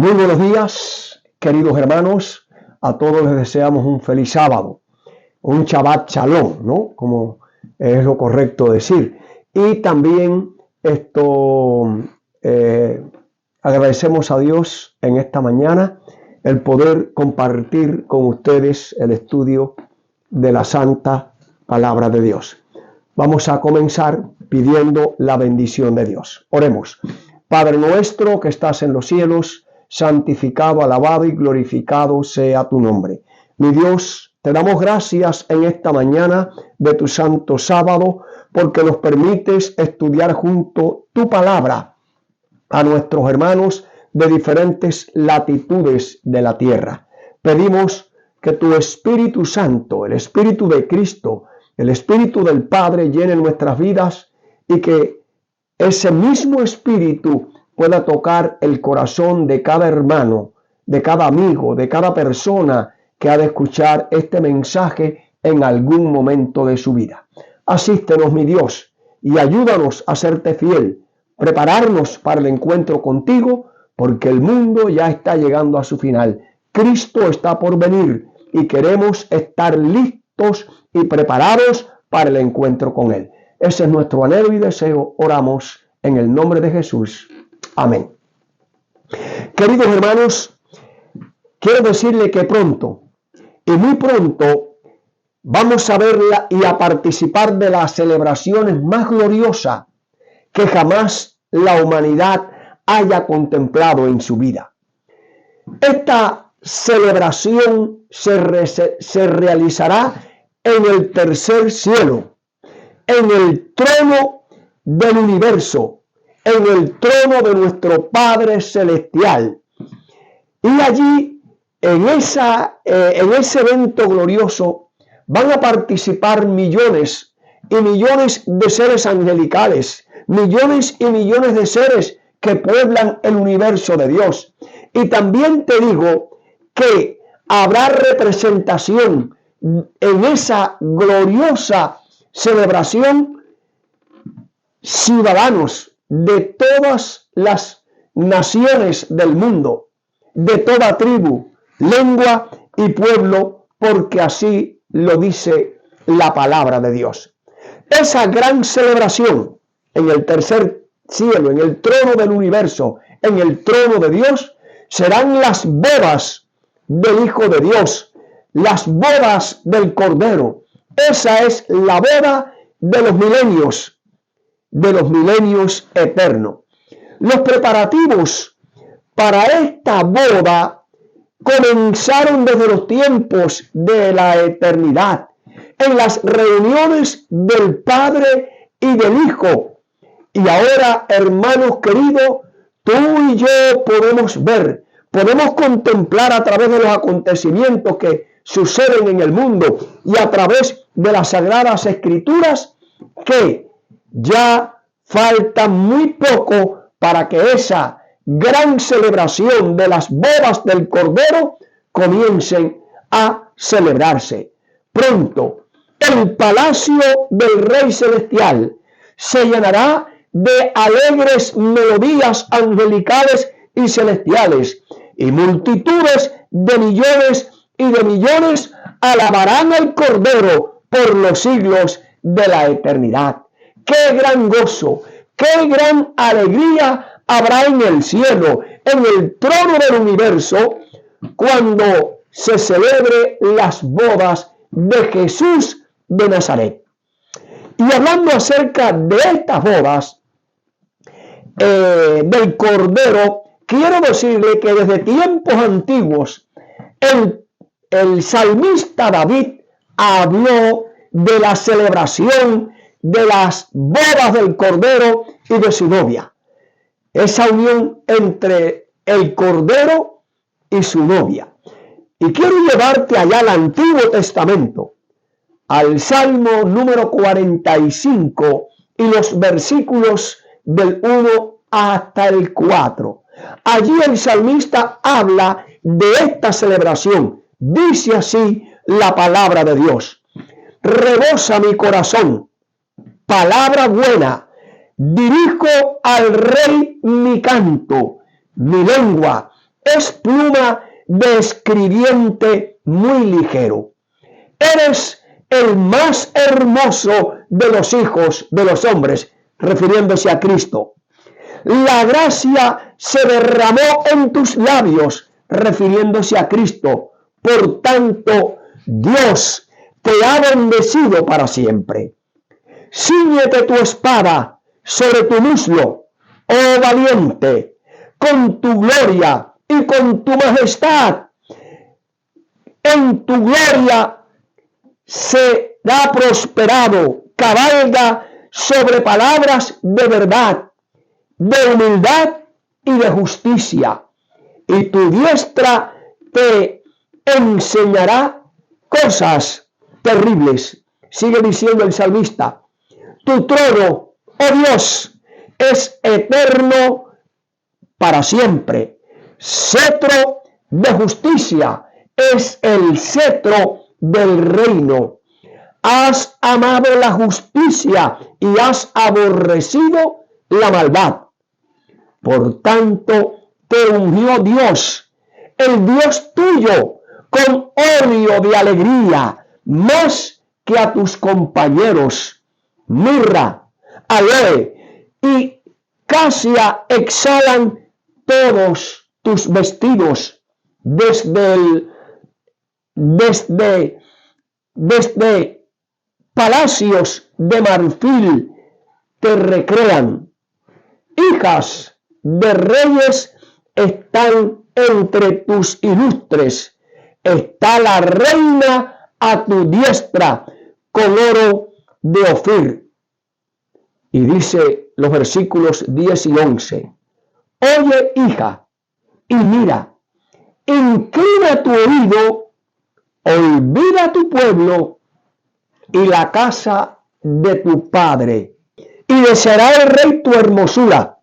Muy buenos días, queridos hermanos. A todos les deseamos un feliz sábado, un Shabbat Shalom, ¿no? Como es lo correcto decir. Y también agradecemos a Dios en esta mañana el poder compartir con ustedes el estudio de la Santa Palabra de Dios. Vamos a comenzar pidiendo la bendición de Dios. Oremos. Padre nuestro que estás en los cielos, santificado, alabado y glorificado sea tu nombre. Mi Dios, te damos gracias en esta mañana de tu santo sábado, porque nos permites estudiar junto tu palabra a nuestros hermanos de diferentes latitudes de la tierra. Pedimos que tu Espíritu Santo, el Espíritu de Cristo, el Espíritu del Padre llene nuestras vidas y que ese mismo Espíritu pueda tocar el corazón de cada hermano, de cada amigo, de cada persona que ha de escuchar este mensaje en algún momento de su vida. Asístenos, mi Dios, y ayúdanos a serte fiel, prepararnos para el encuentro contigo, porque el mundo ya está llegando a su final. Cristo está por venir y queremos estar listos y preparados para el encuentro con Él. Ese es nuestro anhelo y deseo. Oramos en el nombre de Jesús. Amén. Queridos hermanos, quiero decirle que pronto, y muy pronto, vamos a verla y a participar de las celebraciones más gloriosas que jamás la humanidad haya contemplado en su vida. Esta celebración se realizará en el tercer cielo, en el trono del universo, en el trono de nuestro Padre Celestial. Y allí, en ese evento glorioso, van a participar millones y millones de seres angelicales, millones y millones de seres que pueblan el universo de Dios. Y también te digo que habrá representación en esa gloriosa celebración, ciudadanos de todas las naciones del mundo, de toda tribu, lengua y pueblo, porque así lo dice la palabra de Dios. Esa gran celebración en el tercer cielo, en el trono del universo, en el trono de Dios, serán las bodas del Hijo de Dios, las bodas del Cordero. Esa es la boda de los milenios eternos. Los preparativos para esta boda comenzaron desde los tiempos de la eternidad, en las reuniones del Padre y del Hijo. Y ahora, hermanos queridos, tú y yo podemos ver, podemos contemplar a través de los acontecimientos que suceden en el mundo y a través de las Sagradas Escrituras que ya falta muy poco para que esa gran celebración de las bodas del Cordero comiencen a celebrarse. Pronto, el palacio del Rey Celestial se llenará de alegres melodías angelicales y celestiales, y multitudes de millones y de millones alabarán al Cordero por los siglos de la eternidad. ¡Qué gran gozo! ¡Qué gran alegría habrá en el cielo, en el trono del universo, cuando se celebre las bodas de Jesús de Nazaret! Y hablando acerca de estas bodas del Cordero, quiero decirle que desde tiempos antiguos el salmista David habló de la celebración de las bodas del Cordero y de su novia. Esa unión entre el Cordero y su novia. Y quiero llevarte allá al Antiguo Testamento, al Salmo número 45 y los versículos del 1 hasta el 4. Allí el salmista habla de esta celebración. Dice así la palabra de Dios: rebosa mi corazón palabra buena, dirijo al Rey mi canto, mi lengua es pluma de escribiente muy ligero. Eres el más hermoso de los hijos de los hombres, refiriéndose a Cristo. La gracia se derramó en tus labios, refiriéndose a Cristo. Por tanto, Dios te ha bendecido para siempre. Cíñete tu espada sobre tu muslo, oh valiente, con tu gloria y con tu majestad. En tu gloria será prosperado, cabalga sobre palabras de verdad, de humildad y de justicia, y tu diestra te enseñará cosas terribles. Sigue diciendo el salmista, tu trono, oh Dios, es eterno para siempre. Cetro de justicia es el cetro del reino. Has amado la justicia y has aborrecido la maldad. Por tanto, te ungió Dios, el Dios tuyo, con óleo de alegría, más que a tus compañeros. Mirra, aloe y casia exhalan todos tus vestidos, desde palacios de marfil te recrean. Hijas de reyes están entre tus ilustres. Está la reina a tu diestra con oro de Ofir. Y dice los versículos 10 y 11. Oye, hija, y mira, inclina tu oído, olvida tu pueblo y la casa de tu padre, y deseará el rey tu hermosura,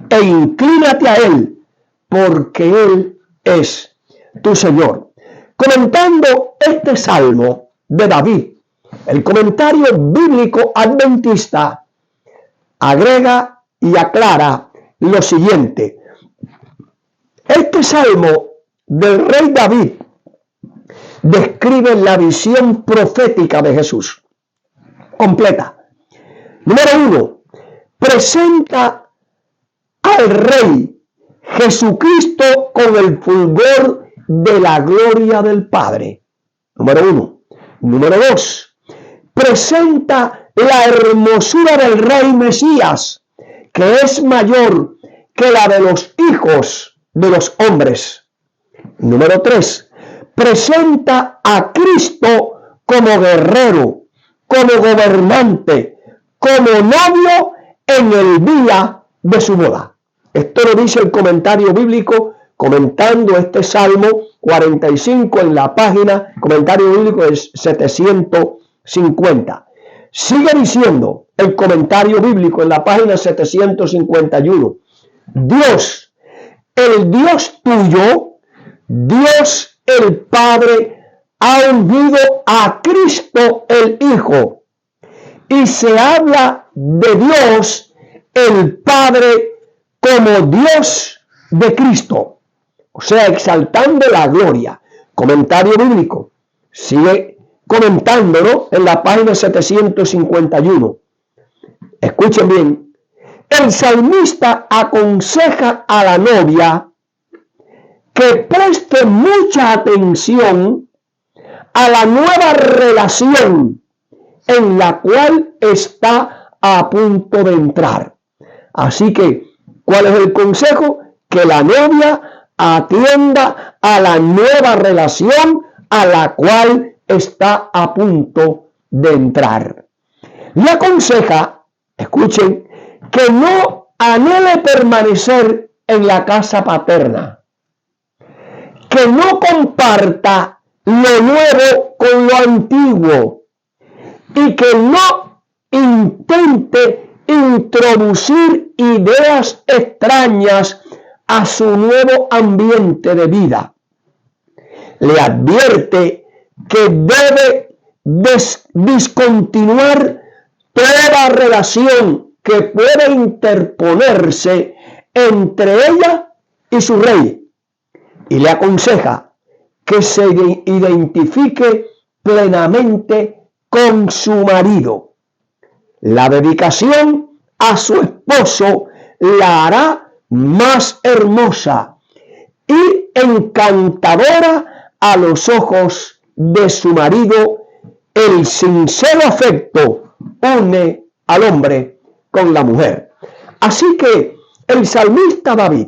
e inclínate a él, porque él es tu Señor. Comentando este salmo de David, el comentario bíblico adventista agrega y aclara lo siguiente. Este salmo del rey David describe la visión profética de Jesús completa. Número 1, presenta al rey Jesucristo con el fulgor de la gloria del Padre. Número 1. Número 2, presenta la hermosura del rey Mesías, que es mayor que la de los hijos de los hombres. Número 3, presenta a Cristo como guerrero, como gobernante, como novio en el día de su boda. Esto lo dice el comentario bíblico comentando este Salmo 45 en la página, comentario bíblico es 750. Sigue diciendo el comentario bíblico en la página 751. Dios, el Dios tuyo, Dios el Padre, ha ungido a Cristo el Hijo. Y se habla de Dios el Padre como Dios de Cristo. O sea, exaltando la gloria. Comentario bíblico. Sigue comentándolo en la página 751. Escuchen bien. El salmista aconseja a la novia que preste mucha atención a la nueva relación en la cual está a punto de entrar. Así que, ¿cuál es el consejo? Que la novia atienda a la nueva relación a la cual está a punto de entrar. Le aconseja, escuchen, que no anhele permanecer en la casa paterna, que no comparta lo nuevo con lo antiguo y que no intente introducir ideas extrañas a su nuevo ambiente de vida. Le advierte que debe discontinuar toda relación que pueda interponerse entre ella y su rey. y le aconseja que se identifique plenamente con su marido. La dedicación a su esposo la hará más hermosa y encantadora a los ojos de su marido. El sincero afecto une al hombre con la mujer. Así que el salmista David,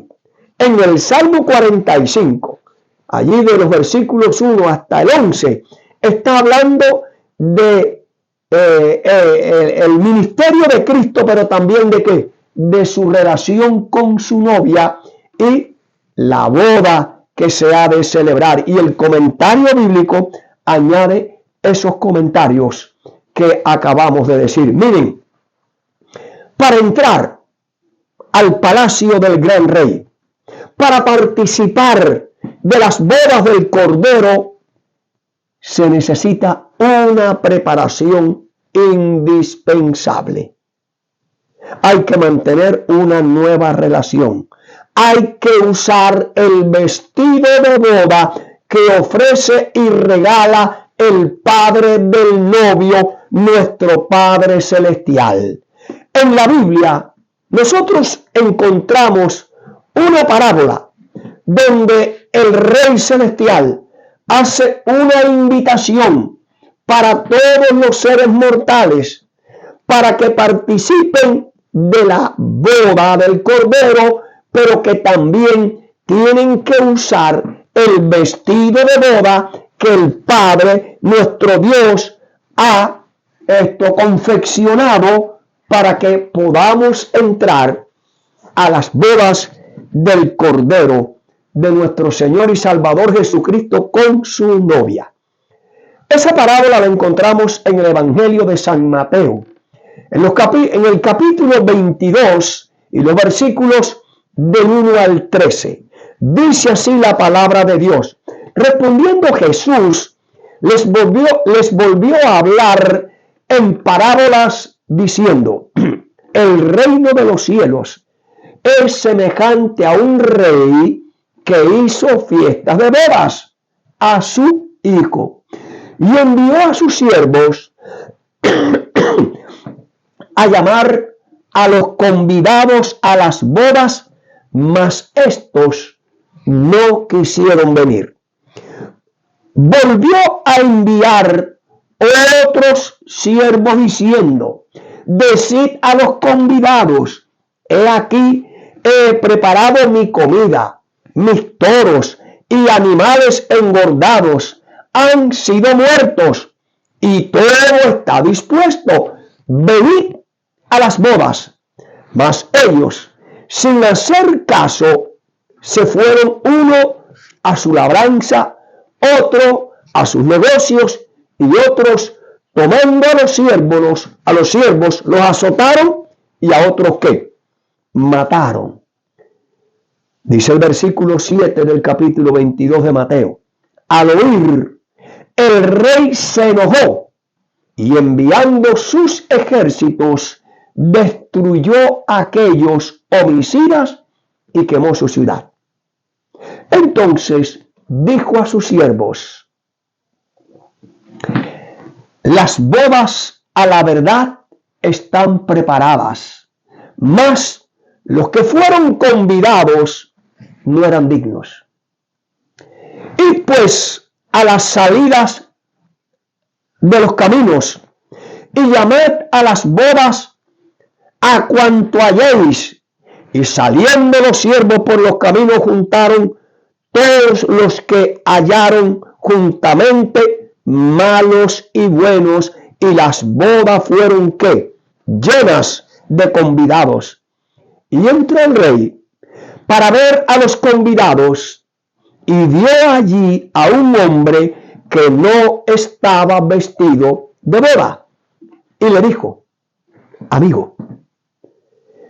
en el Salmo 45, allí de los versículos 1 hasta el 11, está hablando de el ministerio de Cristo, pero también de ¿qué? De su relación con su novia y la boda que se ha de celebrar. Y el comentario bíblico añade esos comentarios que acabamos de decir. Miren, para entrar al palacio del gran rey, para participar de las bodas del Cordero, se necesita una preparación indispensable. Hay que mantener una nueva relación. Hay que usar el vestido de boda que ofrece y regala el Padre del novio, nuestro Padre Celestial. En la Biblia, nosotros encontramos una parábola donde el Rey Celestial hace una invitación para todos los seres mortales para que participen de la boda del Cordero, pero que también tienen que usar el vestido de boda que el Padre, nuestro Dios, ha confeccionado para que podamos entrar a las bodas del Cordero de nuestro Señor y Salvador Jesucristo con su novia. Esa parábola la encontramos en el Evangelio de San Mateo, en el capítulo 22 y los versículos del 1 al 13. Dice así la palabra de Dios. Respondiendo Jesús, les volvió a hablar en parábolas diciendo: el reino de los cielos es semejante a un rey que hizo fiestas de bodas a su hijo y envió a sus siervos a llamar a los convidados a las bodas, mas estos no quisieron venir. Volvió a enviar otros siervos diciendo: decid a los convidados, he aquí, he preparado mi comida, mis toros y animales engordados han sido muertos y todo está dispuesto. Venid a las bodas. Mas ellos, sin hacer caso, se fueron, uno a su labranza, otro a sus negocios, y otros, tomando a los siervos, los azotaron, y a otros ¿qué? Mataron. Dice el versículo 7 del capítulo 22 de Mateo: al oír, el rey se enojó y enviando sus ejércitos destruyó a aquellos homicidas y quemó su ciudad. Entonces dijo a sus siervos: las bodas a la verdad están preparadas, mas los que fueron convidados no eran dignos. Y pues a las salidas de los caminos y llamad a las bodas a cuanto halléis. Y saliendo los siervos por los caminos juntaron todos los que hallaron juntamente, malos y buenos, y las bodas fueron ¿qué? Llenas de convidados. Y entró el rey para ver a los convidados, y vio allí a un hombre que no estaba vestido de boda. Y le dijo: amigo,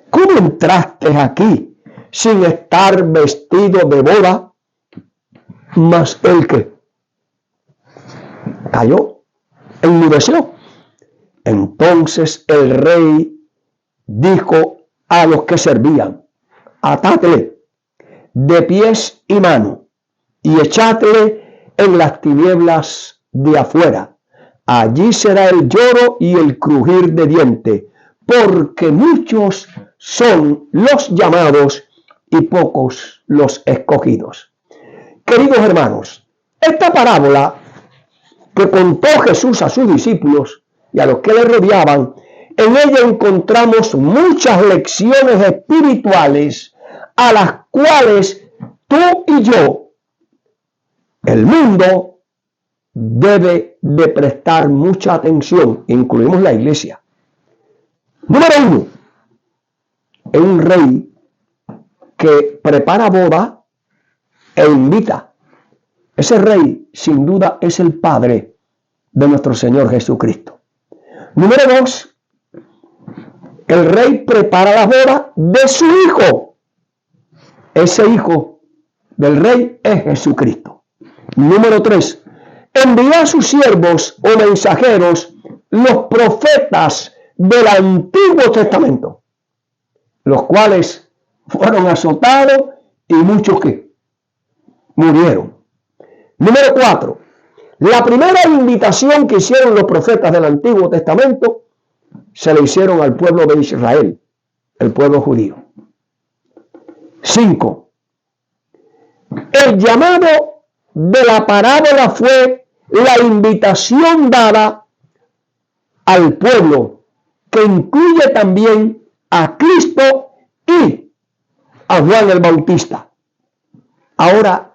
¿cómo entraste aquí sin estar vestido de boda? Mas el que cayó, enmudeció. Entonces el rey dijo a los que servían: atadle de pies y manos y echadle en las tinieblas de afuera. Allí será el lloro y el crujir de dientes, porque muchos son los llamados y pocos los escogidos. Queridos hermanos, esta parábola que contó Jesús a sus discípulos y a los que le rodeaban, en ella encontramos muchas lecciones espirituales a las cuales tú y yo, el mundo, debe de prestar mucha atención, incluimos la iglesia. Número 1, es un rey que prepara boda e invita. Ese rey, sin duda, es el Padre de nuestro Señor Jesucristo. Número 2, el rey prepara la boda de su hijo. Ese hijo del rey es Jesucristo. Número 3, envía a sus siervos o mensajeros, los profetas del Antiguo Testamento, los cuales fueron azotados y muchos que murieron. Número 4, la primera invitación que hicieron los profetas del Antiguo Testamento se le hicieron al pueblo de Israel, el pueblo judío. 5, el llamado de la parábola fue la invitación dada al pueblo, que incluye también a Cristo y a Juan el Bautista. Ahora,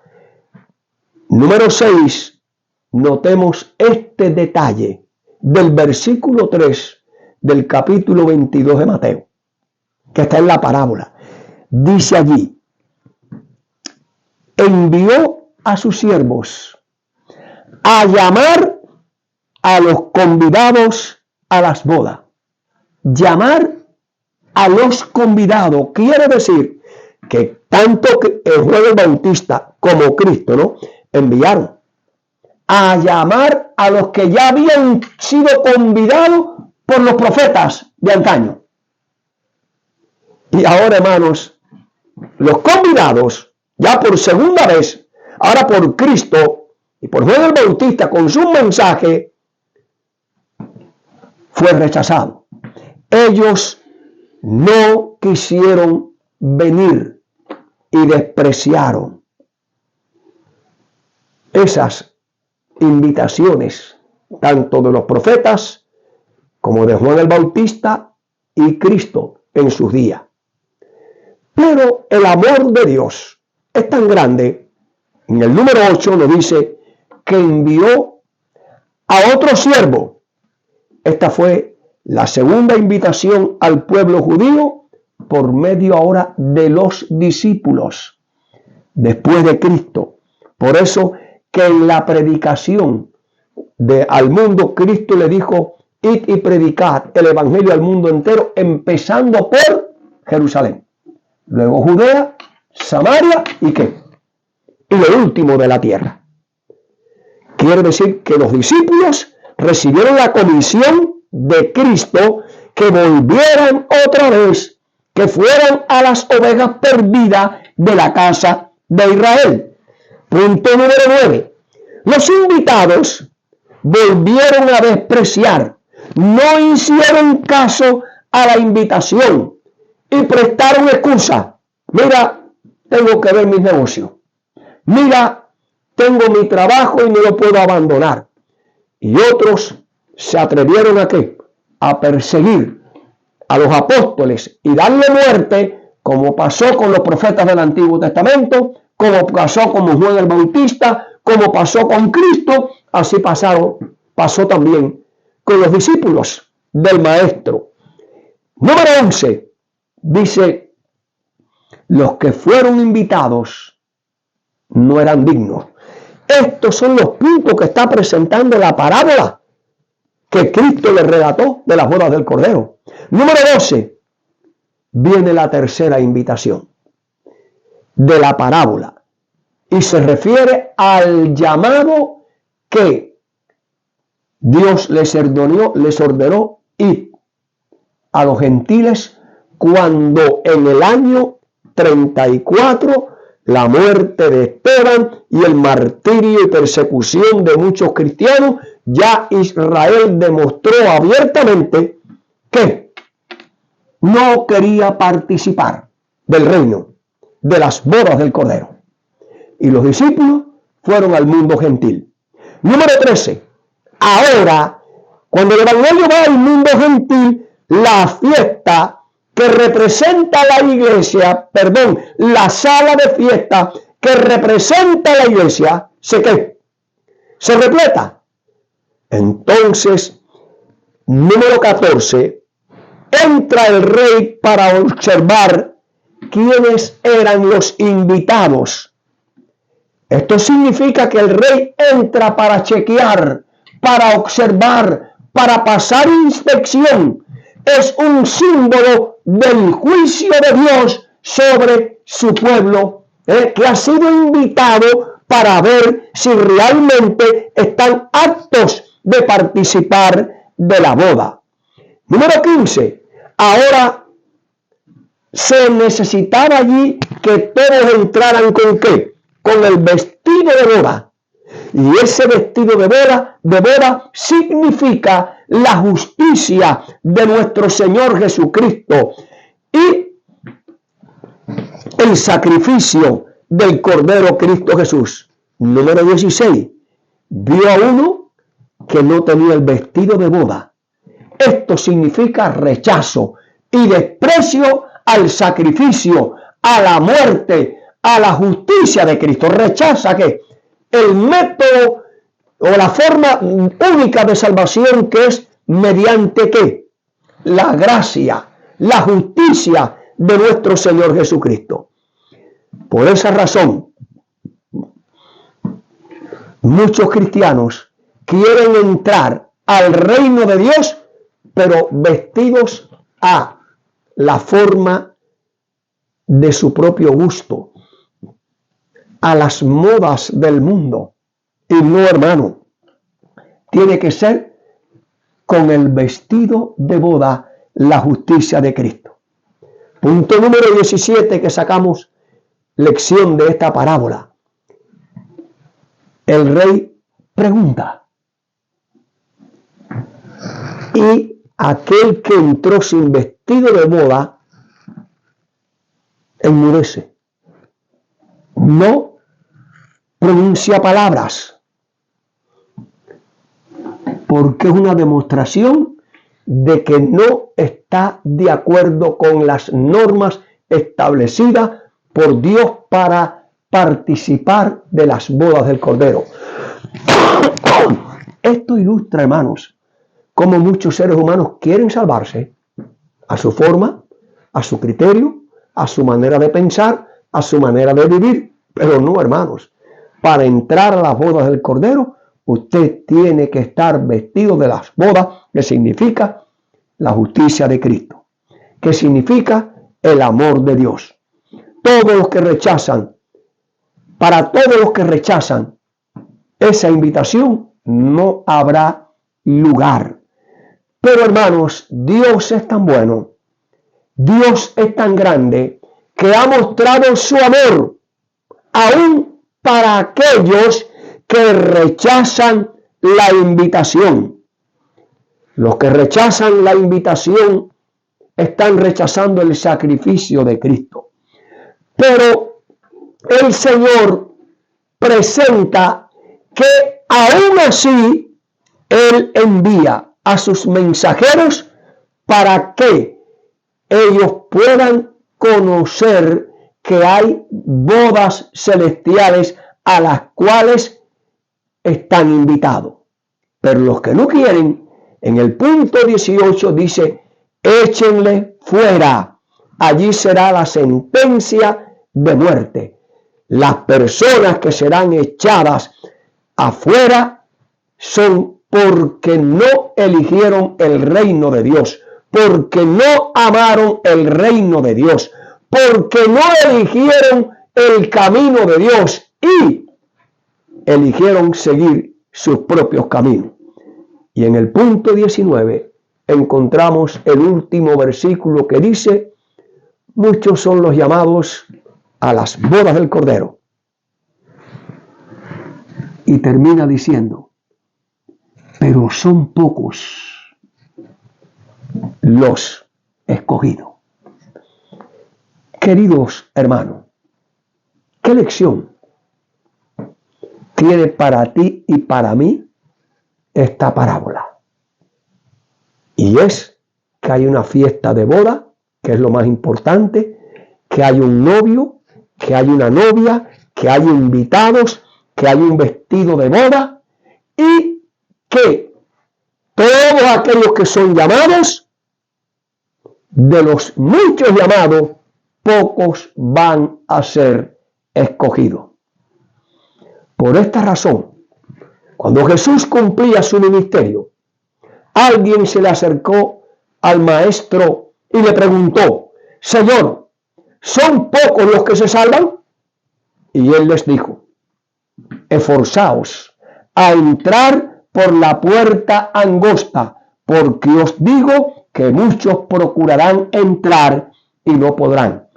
número 6, notemos este detalle del versículo 3 del capítulo 22 de Mateo, que está en la parábola. Dice allí, envió a sus siervos a llamar a los convidados a las bodas. Llamar a los convidados quiere decir que tanto Juan el Bautista como Cristo, ¿no?, enviaron a llamar a los que ya habían sido convidados por los profetas de antaño. Y ahora, hermanos, los convidados, ya por segunda vez, ahora por Cristo y por Juan el Bautista con su mensaje, fue rechazado. Ellos no quisieron venir y despreciaron esas invitaciones, tanto de los profetas como de Juan el Bautista y Cristo en sus días. Pero el amor de Dios es tan grande, en el número 8 nos dice que envió a otro siervo. Esta fue la segunda invitación al pueblo judío por medio ahora de los discípulos, después de Cristo. Por eso que en la predicación al mundo, Cristo le dijo, id y predicad el evangelio al mundo entero, empezando por Jerusalén. Luego Judea, Samaria y ¿qué? Y lo último de la tierra. Quiere decir que los discípulos recibieron la comisión de Cristo que volvieran otra vez, que fueran a las ovejas perdidas de la casa de Israel. Punto número 9. Los invitados volvieron a despreciar, no hicieron caso a la invitación y prestaron excusa. Mira, tengo que ver mis negocios. Mira, tengo mi trabajo y no lo puedo abandonar. Y otros se atrevieron a ¿qué? A perseguir a los apóstoles y darle muerte, como pasó con los profetas del Antiguo Testamento, como pasó con Juan el Bautista, como pasó con Cristo, así pasó también con los discípulos del Maestro. Número 11, dice, los que fueron invitados no eran dignos. Estos son los puntos que está presentando la parábola que Cristo le relató de las bodas del Cordero. Número 12, viene la tercera invitación de la parábola y se refiere al llamado que Dios les ordenó ir a los gentiles cuando en el año 34 la muerte de Esteban y el martirio y persecución de muchos cristianos, ya Israel demostró abiertamente que no quería participar del reino, de las bodas del Cordero. Y los discípulos fueron al mundo gentil. Número 13. Ahora, cuando el evangelio va al mundo gentil, la fiesta que representa la iglesia, la sala de fiesta que representa la iglesia, se repleta. Entonces, número 14, entra el rey para observar quiénes eran los invitados. Esto significa que el rey entra para chequear, para observar, para pasar inspección. Es un símbolo del juicio de Dios sobre su pueblo, que ha sido invitado para ver si realmente están aptos de participar de la boda. Número 15. Ahora se necesitaba allí que todos entraran ¿con qué? Con el vestido de boda. Y ese vestido de boda significa la justicia de nuestro Señor Jesucristo y el sacrificio del Cordero Cristo Jesús. Número 16. Vio a uno que no tenía el vestido de boda. Esto significa rechazo y desprecio al sacrificio, a la muerte, a la justicia de Cristo. Rechaza que el método o la forma única de salvación, que es mediante ¿qué? La gracia, la justicia de nuestro Señor Jesucristo. Por esa razón, muchos cristianos quieren entrar al reino de Dios, pero vestidos a la forma de su propio gusto, a las modas del mundo. Y no, hermano, tiene que ser con el vestido de boda, la justicia de Cristo. Punto número 17 que sacamos lección de esta parábola. El rey pregunta, y aquel que entró sin vestido de boda enmudece, no pronuncia palabras, porque es una demostración de que no está de acuerdo con las normas establecidas por Dios para participar de las bodas del Cordero. Esto ilustra, hermanos, cómo muchos seres humanos quieren salvarse a su forma, a su criterio, a su manera de pensar, a su manera de vivir. Pero no, hermanos, para entrar a las bodas del Cordero, usted tiene que estar vestido de las bodas, que significa la justicia de Cristo, que significa el amor de Dios. Todos los que rechazan, para todos los que rechazan esa invitación, no habrá lugar. Pero hermanos, Dios es tan bueno, Dios es tan grande, que ha mostrado su amor aún para aquellos que rechazan la invitación. Los que rechazan la invitación están rechazando el sacrificio de Cristo. Pero el Señor presenta que aún así Él envía a sus mensajeros para que ellos puedan conocer que hay bodas celestiales a las cuales están invitados. Pero los que no quieren, en el punto 18 dice, échenle fuera. Allí será la sentencia de muerte. Las personas que serán echadas afuera son porque no eligieron el reino de Dios, porque no amaron el reino de Dios, porque no eligieron el camino de Dios y eligieron seguir sus propios caminos. Y en el punto 19 encontramos el último versículo que dice, muchos son los llamados, a las bodas del Cordero. Y termina diciendo, pero son pocos los escogidos. Queridos hermanos, ¿qué lección tiene para ti y para mí esta parábola? Y es que hay una fiesta de boda, que es lo más importante, que hay un novio, que hay una novia, que hay invitados, que hay un vestido de boda y que todos aquellos que son llamados, de los muchos llamados, pocos van a ser escogidos. Por esta razón, cuando Jesús cumplía su ministerio, alguien se le acercó al maestro y le preguntó, Señor, ¿son pocos los que se salvan? Y él les dijo, esforzaos a entrar por la puerta angosta, porque os digo que muchos procurarán entrar y no podrán.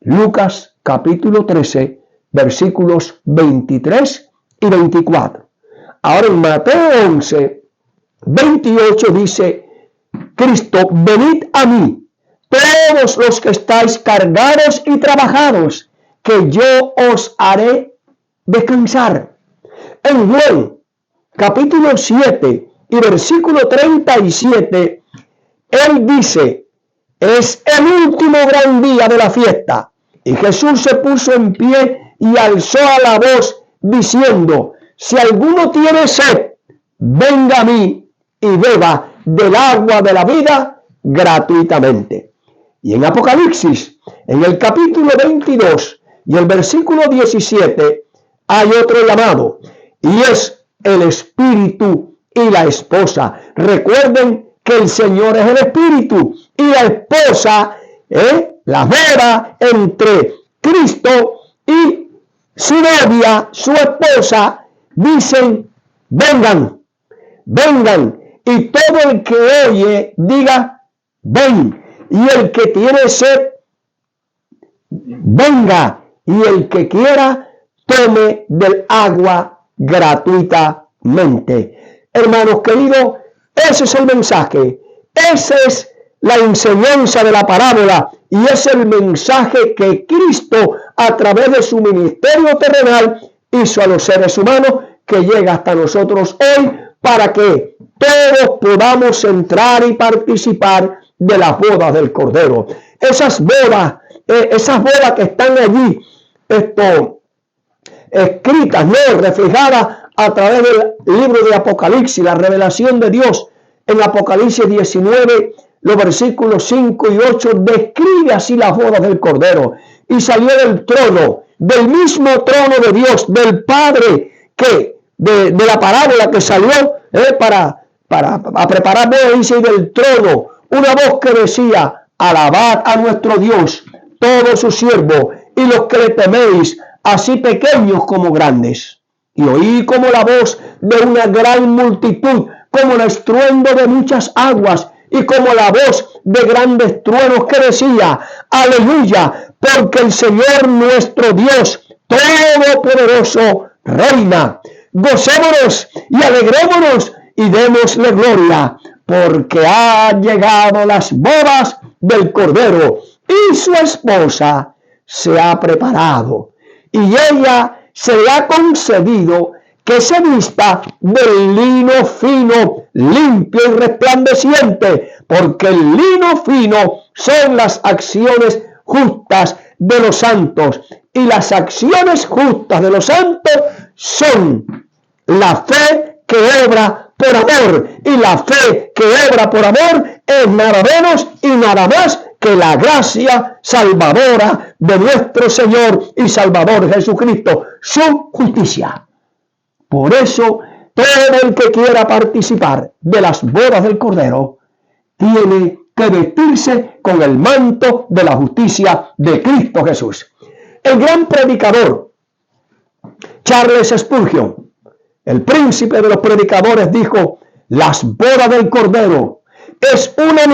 Lucas capítulo 13, versículos 23 y 24. Ahora en Mateo 11, 28 dice, Cristo, venid a mí, todos los que estáis cargados y trabajados, que yo os haré descansar. En Juan capítulo 7 y versículo 37, él dice, es el último gran día de la fiesta. Y Jesús se puso en pie y alzó a la voz diciendo, si alguno tiene sed, venga a mí y beba del agua de la vida gratuitamente. Y en Apocalipsis, en el capítulo 22 y el versículo 17, hay otro llamado, y es el Espíritu y la esposa. Recuerden que el Señor es el Espíritu y la esposa, la boda entre Cristo y su novia, su esposa, dicen, vengan, vengan, y todo el que oye diga, ven, y el que tiene sed, venga, y el que quiera, tome del agua gratuitamente. Hermanos queridos, ese es el mensaje, esa es la enseñanza de la parábola y es el mensaje que Cristo a través de su ministerio terrenal hizo a los seres humanos, que llega hasta nosotros hoy para que todos podamos entrar y participar de las bodas del Cordero. Esas bodas que están allí, escritas, reflejadas a través del libro de Apocalipsis, la revelación de Dios en Apocalipsis 19, los versículos 5 y 8, describe así las bodas del Cordero. Y salió del trono, del mismo trono de Dios, del Padre, que de la parábola que salió para preparar bodas, dice, del trono, una voz que decía, alabad a nuestro Dios, todos sus siervos, y los que le teméis, así pequeños como grandes. Y oí como la voz de una gran multitud, como el estruendo de muchas aguas, y como la voz de grandes truenos que decía, aleluya, porque el Señor nuestro Dios todopoderoso reina. Gocémonos y alegrémonos y démosle gloria, porque han llegado las bodas del Cordero y su esposa se ha preparado, y ella se le ha concedido que se vista del lino fino, limpio y resplandeciente, porque el lino fino son las acciones justas de los santos, y las acciones justas de los santos son la fe que obra por amor, y la fe que obra por amor es nada menos y nada más que la gracia salvadora de nuestro Señor y Salvador Jesucristo, su justicia. Por eso, todo el que quiera participar de las bodas del Cordero tiene que vestirse con el manto de la justicia de Cristo Jesús. El gran predicador Charles Spurgeon, el príncipe de los predicadores, dijo: las bodas del Cordero es una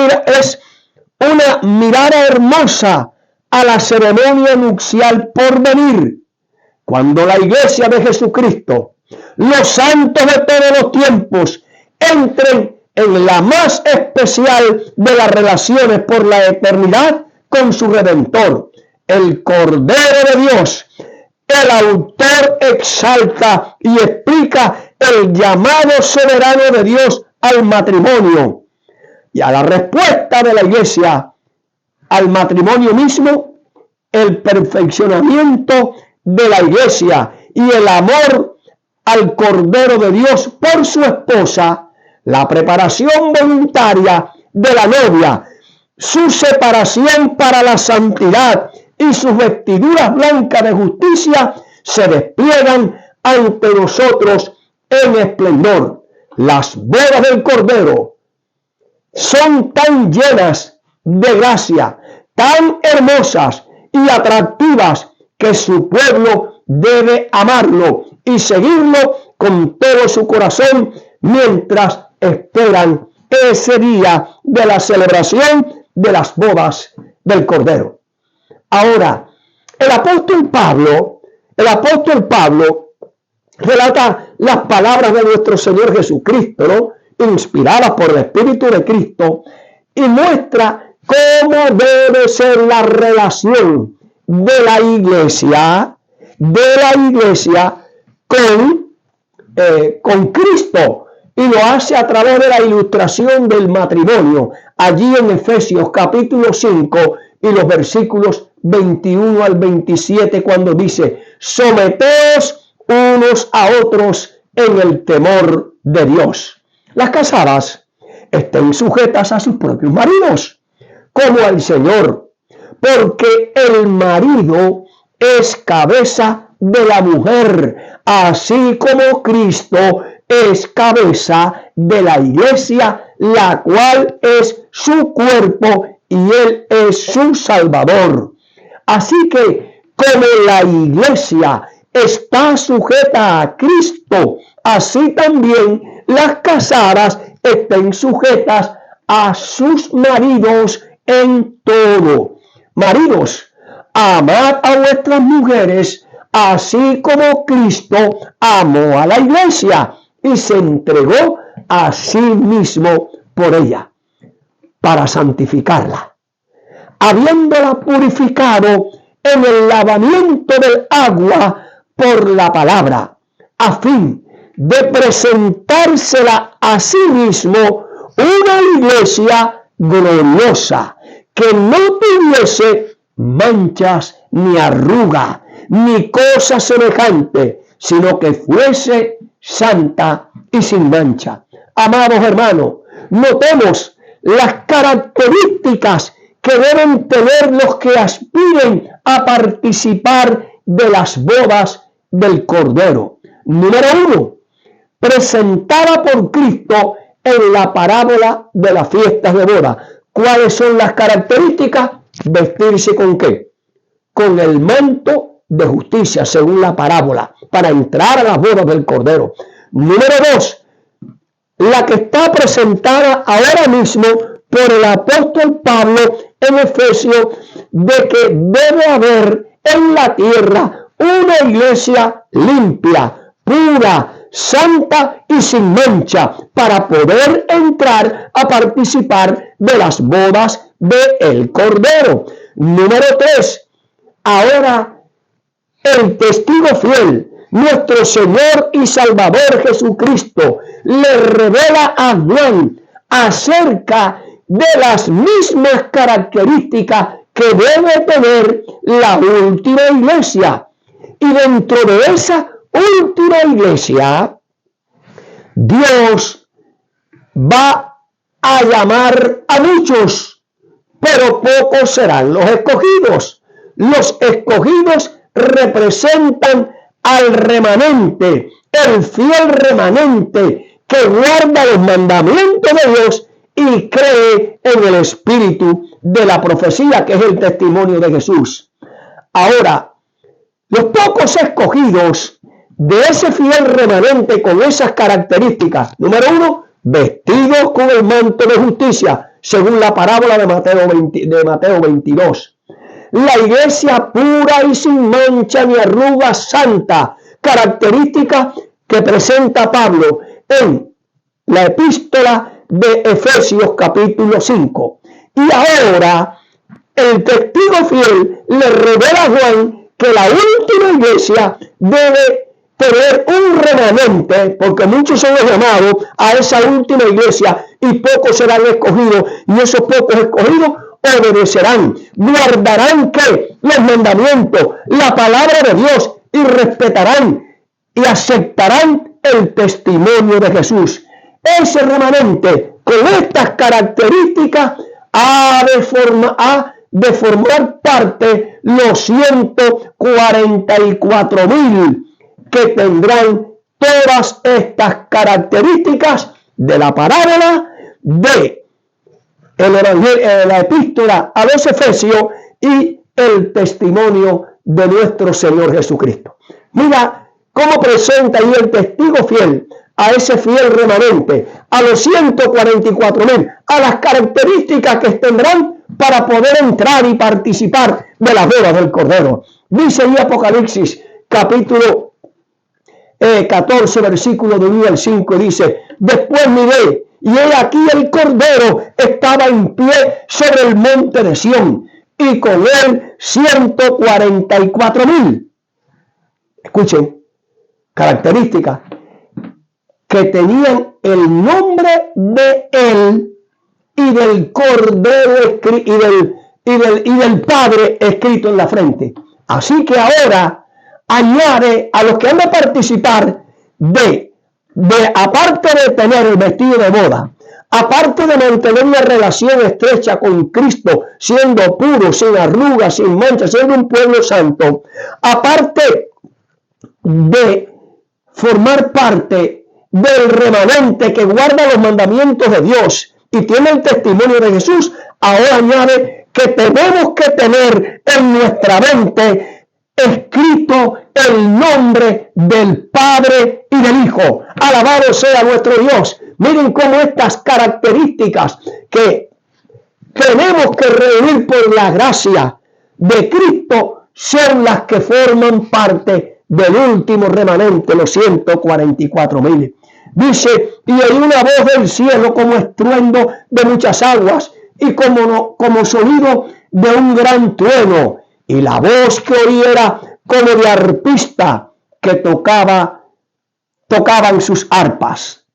mirada hermosa a la ceremonia nupcial por venir, cuando la iglesia de Jesucristo, los santos de todos los tiempos, entren en la más especial de las relaciones por la eternidad con su Redentor, el Cordero de Dios. El autor exalta y explica el llamado soberano de Dios al matrimonio y a la respuesta de la iglesia al matrimonio mismo, el perfeccionamiento de la iglesia y el amor al Cordero de Dios por su esposa, la preparación voluntaria de la novia, su separación para la santidad y sus vestiduras blancas de justicia se despliegan ante nosotros en esplendor. Las bodas del Cordero son tan llenas de gracia, tan hermosas y atractivas, que su pueblo debe amarlo y seguirlo con todo su corazón mientras esperan ese día de la celebración de las bodas del Cordero. Ahora, el apóstol Pablo relata las palabras de nuestro Señor Jesucristo, ¿no?, inspiradas por el Espíritu de Cristo, y muestra cómo debe ser la relación de la iglesia con Cristo, y lo hace a través de la ilustración del matrimonio, allí en Efesios capítulo 5 y los versículos 21 al 27, cuando dice: someteos unos a otros en el temor de Dios. Las casadas estén sujetas a sus propios maridos, como al Señor, porque el marido es cabeza de la mujer, así como Cristo es cabeza de la iglesia, la cual es su cuerpo y Él es su Salvador. Así que, como la iglesia está sujeta a Cristo, así también las casadas estén sujetas a sus maridos en todo. Maridos, amad a vuestras mujeres, así como Cristo amó a la iglesia y se entregó a sí mismo por ella, para santificarla, habiéndola purificado en el lavamiento del agua por la palabra, a fin de presentársela a sí mismo una iglesia gloriosa, que no tuviese manchas ni arruga, ni cosa semejante, sino que fuese santa y sin mancha. Amados hermanos, notemos las características que deben tener los que aspiren a participar de las bodas del Cordero. Número 1, presentada por Cristo en la parábola de las fiestas de boda. ¿Cuáles son las características? Vestirse ¿con qué? Con el manto de justicia, según la parábola, para entrar a las bodas del Cordero. Número 2, la que está presentada ahora mismo por el apóstol Pablo en Efesios, de que debe haber en la tierra una iglesia limpia, pura, santa y sin mancha, para poder entrar a participar de las bodas del Cordero. Número 3, ahora el testigo fiel, nuestro Señor y Salvador Jesucristo, le revela a Juan acerca de las mismas características que debe tener la última iglesia. Y dentro de esa última iglesia, Dios va a llamar a muchos, pero pocos serán los escogidos. Los escogidos representan al remanente, el fiel remanente que guarda los mandamientos de Dios y cree en el espíritu de la profecía, que es el testimonio de Jesús. Ahora, los pocos escogidos de ese fiel remanente con esas características: número 1, vestidos con el manto de justicia, según la parábola de Mateo 22. la iglesia pura y sin mancha ni arruga, santa, característica que presenta Pablo en la epístola de Efesios capítulo 5. Y ahora el testigo fiel le revela a Juan que la última iglesia debe tener un remanente, porque muchos son los llamados a esa última iglesia y pocos serán escogidos, y esos pocos escogidos obedecerán, guardarán ¿qué? Los mandamientos, la palabra de Dios, y respetarán y aceptarán el testimonio de Jesús. Ese remanente con estas características ha de formar parte los 144,000 que tendrán todas estas características de la parábola de la epístola a los Efesios y el testimonio de nuestro Señor Jesucristo. Mira cómo presenta ahí el testigo fiel a ese fiel remanente, a los 144,000, a las características que tendrán para poder entrar y participar de la boda del Cordero. Dice en Apocalipsis capítulo 14, versículo de 1 al 5, dice: después miré, y he aquí el Cordero estaba en pie sobre el monte de Sión, y con él 144,000. Escuchen, características que tenían el nombre de él y del Cordero y del Padre escrito en la frente. Así que ahora añade a los que han de participar de aparte de tener el vestido de boda, aparte de mantener una relación estrecha con Cristo, siendo puro, sin arrugas, sin mancha, siendo un pueblo santo, aparte de formar parte del remanente que guarda los mandamientos de Dios y tiene el testimonio de Jesús, ahora añade que tenemos que tener en nuestra mente escrito el nombre del Padre y del Hijo. Alabado sea nuestro Dios. Miren cómo estas características que tenemos que reunir por la gracia de Cristo son las que forman parte del último remanente, los 144,000. Dice: y oí una voz del cielo como estruendo de muchas aguas y como sonido de un gran trueno. Y la voz que oí era como de arpista que tocaban sus arpas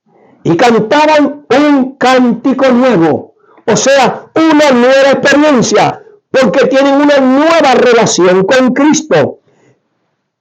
y cantaban un cántico nuevo, o sea, una nueva experiencia, porque tienen una nueva relación con Cristo.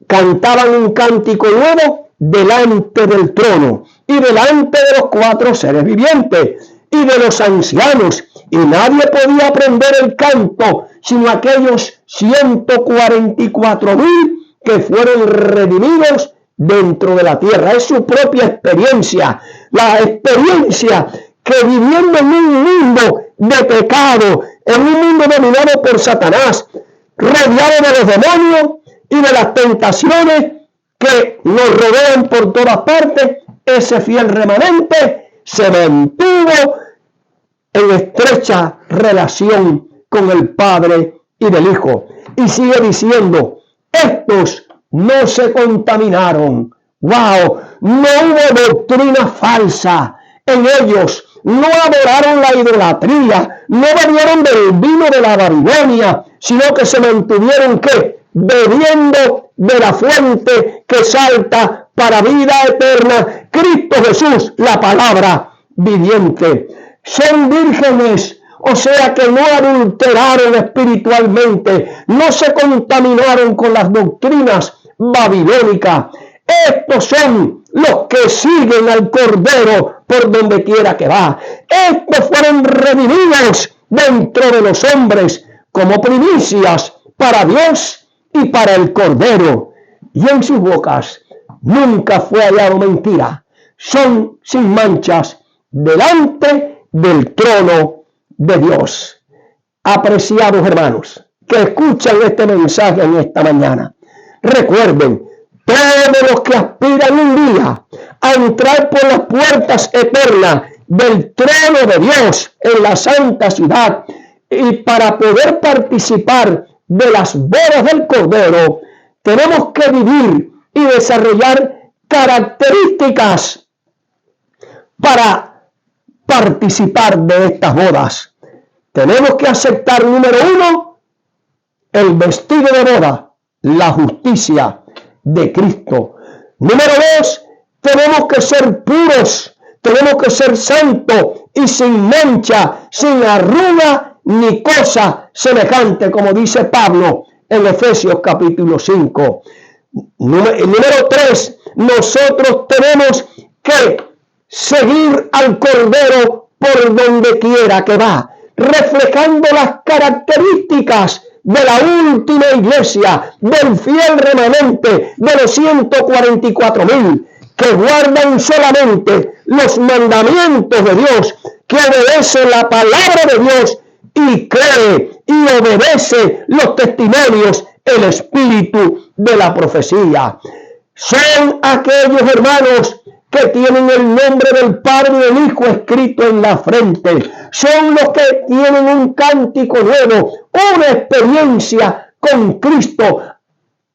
Cantaban un cántico nuevo delante del trono y delante de los 4 seres vivientes y de los ancianos, y nadie podía aprender el canto sino aquellos 144,000 que fueron redimidos dentro de la tierra. Es su propia experiencia, la experiencia que viviendo en un mundo de pecado, en un mundo dominado por Satanás, rodeado de los demonios y de las tentaciones que nos rodean por todas partes, ese fiel remanente se mantuvo en estrecha relación con el Padre y del Hijo. Y sigue diciendo: estos no se contaminaron. ¡Wow! No hubo doctrina falsa en ellos. No adoraron la idolatría. No bebieron del vino de la Babilonia, sino que se mantuvieron ¿qué? Bebiendo de la fuente que salta para vida eterna, Cristo Jesús, la palabra viviente. Son vírgenes, o sea que no adulteraron espiritualmente, no se contaminaron con las doctrinas babilónicas. Estos son los que siguen al Cordero por donde quiera que va. Estos fueron redimidos dentro de los hombres como primicias para Dios y para el Cordero. Y en sus bocas nunca fue hallado mentira. Son sin manchas delante del trono de Dios. Apreciados hermanos que escuchan este mensaje en esta mañana, recuerden, todos los que aspiran un día a entrar por las puertas eternas del trono de Dios en la santa ciudad y para poder participar de las bodas del Cordero, tenemos que vivir y desarrollar características para participar de estas bodas. Tenemos que aceptar, número uno, el vestido de boda, la justicia de Cristo. Número dos, tenemos que ser puros, tenemos que ser santos y sin mancha, sin arruga ni cosa semejante, como dice Pablo en Efesios capítulo 5. Número 3, nosotros tenemos que seguir al Cordero por donde quiera que va, reflejando las características de la última iglesia, del fiel remanente de los 144,000 que guardan solamente los mandamientos de Dios, que obedecen la palabra de Dios y cree y obedece los testimonios, el espíritu de la profecía. Son aquellos hermanos que tienen el nombre del Padre y del Hijo escrito en la frente. Son los que tienen un cántico nuevo, una experiencia con Cristo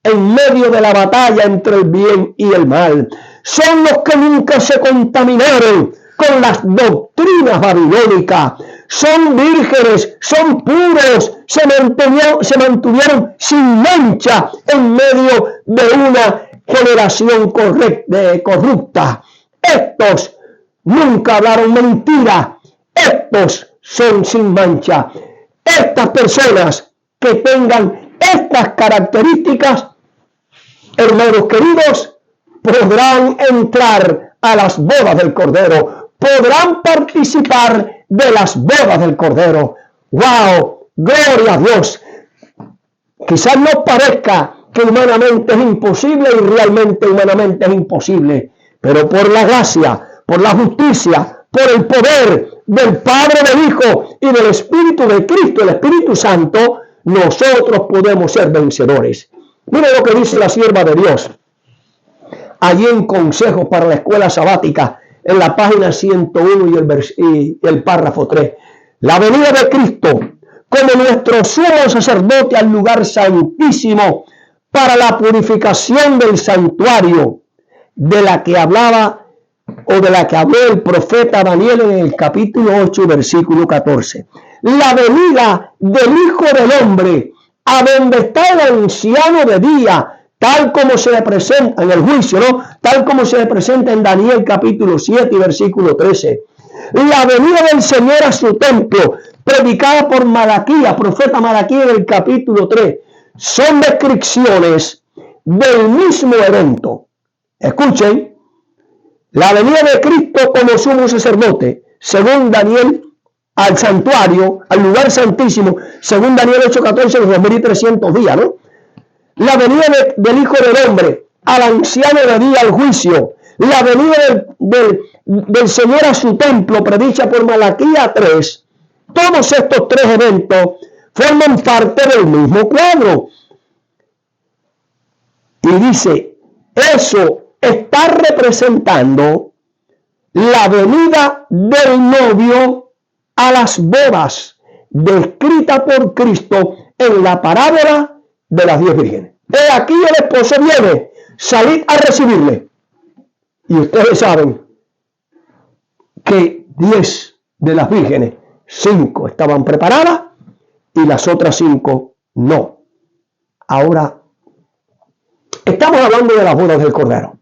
en medio de la batalla entre el bien y el mal. Son los que nunca se contaminaron con las doctrinas babilónicas. Son vírgenes, son puros, se mantuvieron sin mancha en medio de una generación corrupta. Estos nunca hablaron mentira. Estos son sin mancha. Estas personas que tengan estas características, hermanos queridos, podrán entrar a las bodas del Cordero, podrán participar de las bodas del Cordero. ¡Wow! ¡Gloria a Dios! Quizás nos parezca que humanamente es imposible y realmente humanamente es imposible, pero por la gracia, por la justicia, por el poder del Padre, del Hijo y del Espíritu de Cristo, el Espíritu Santo, nosotros podemos ser vencedores. Mire lo que dice la sierva de Dios allí en Consejos para la Escuela Sabática, en la página 101 y el párrafo 3. La venida de Cristo como nuestro sumo sacerdote al lugar santísimo para la purificación del santuario, de la que hablaba o de la que habló el profeta Daniel en el capítulo 8, versículo 14. La venida del Hijo del Hombre, a donde está el anciano de día, tal como se le presenta en el juicio, ¿no? Tal como se le presenta en Daniel capítulo 7 y versículo 13. La venida del Señor a su templo, predicada por Malaquías, profeta Malaquías en el capítulo 3, son descripciones del mismo evento. Escuchen, la venida de Cristo como sumo sacerdote, según Daniel, al santuario, al lugar santísimo, según Daniel 8:14, los 2300 días, ¿no? La venida del Hijo del Hombre, al anciano de día, al juicio. La venida del Señor a su templo, predicha por Malaquías 3. Todos estos tres eventos forman parte del mismo cuadro. Y dice, eso está representando la venida del novio a las bodas, descrita por Cristo en la parábola de las 10 vírgenes. He aquí el esposo viene, salid a recibirle. Y ustedes saben que 10 de las vírgenes, 5 estaban preparadas y las otras 5 no. Ahora, estamos hablando de las bodas del Cordero.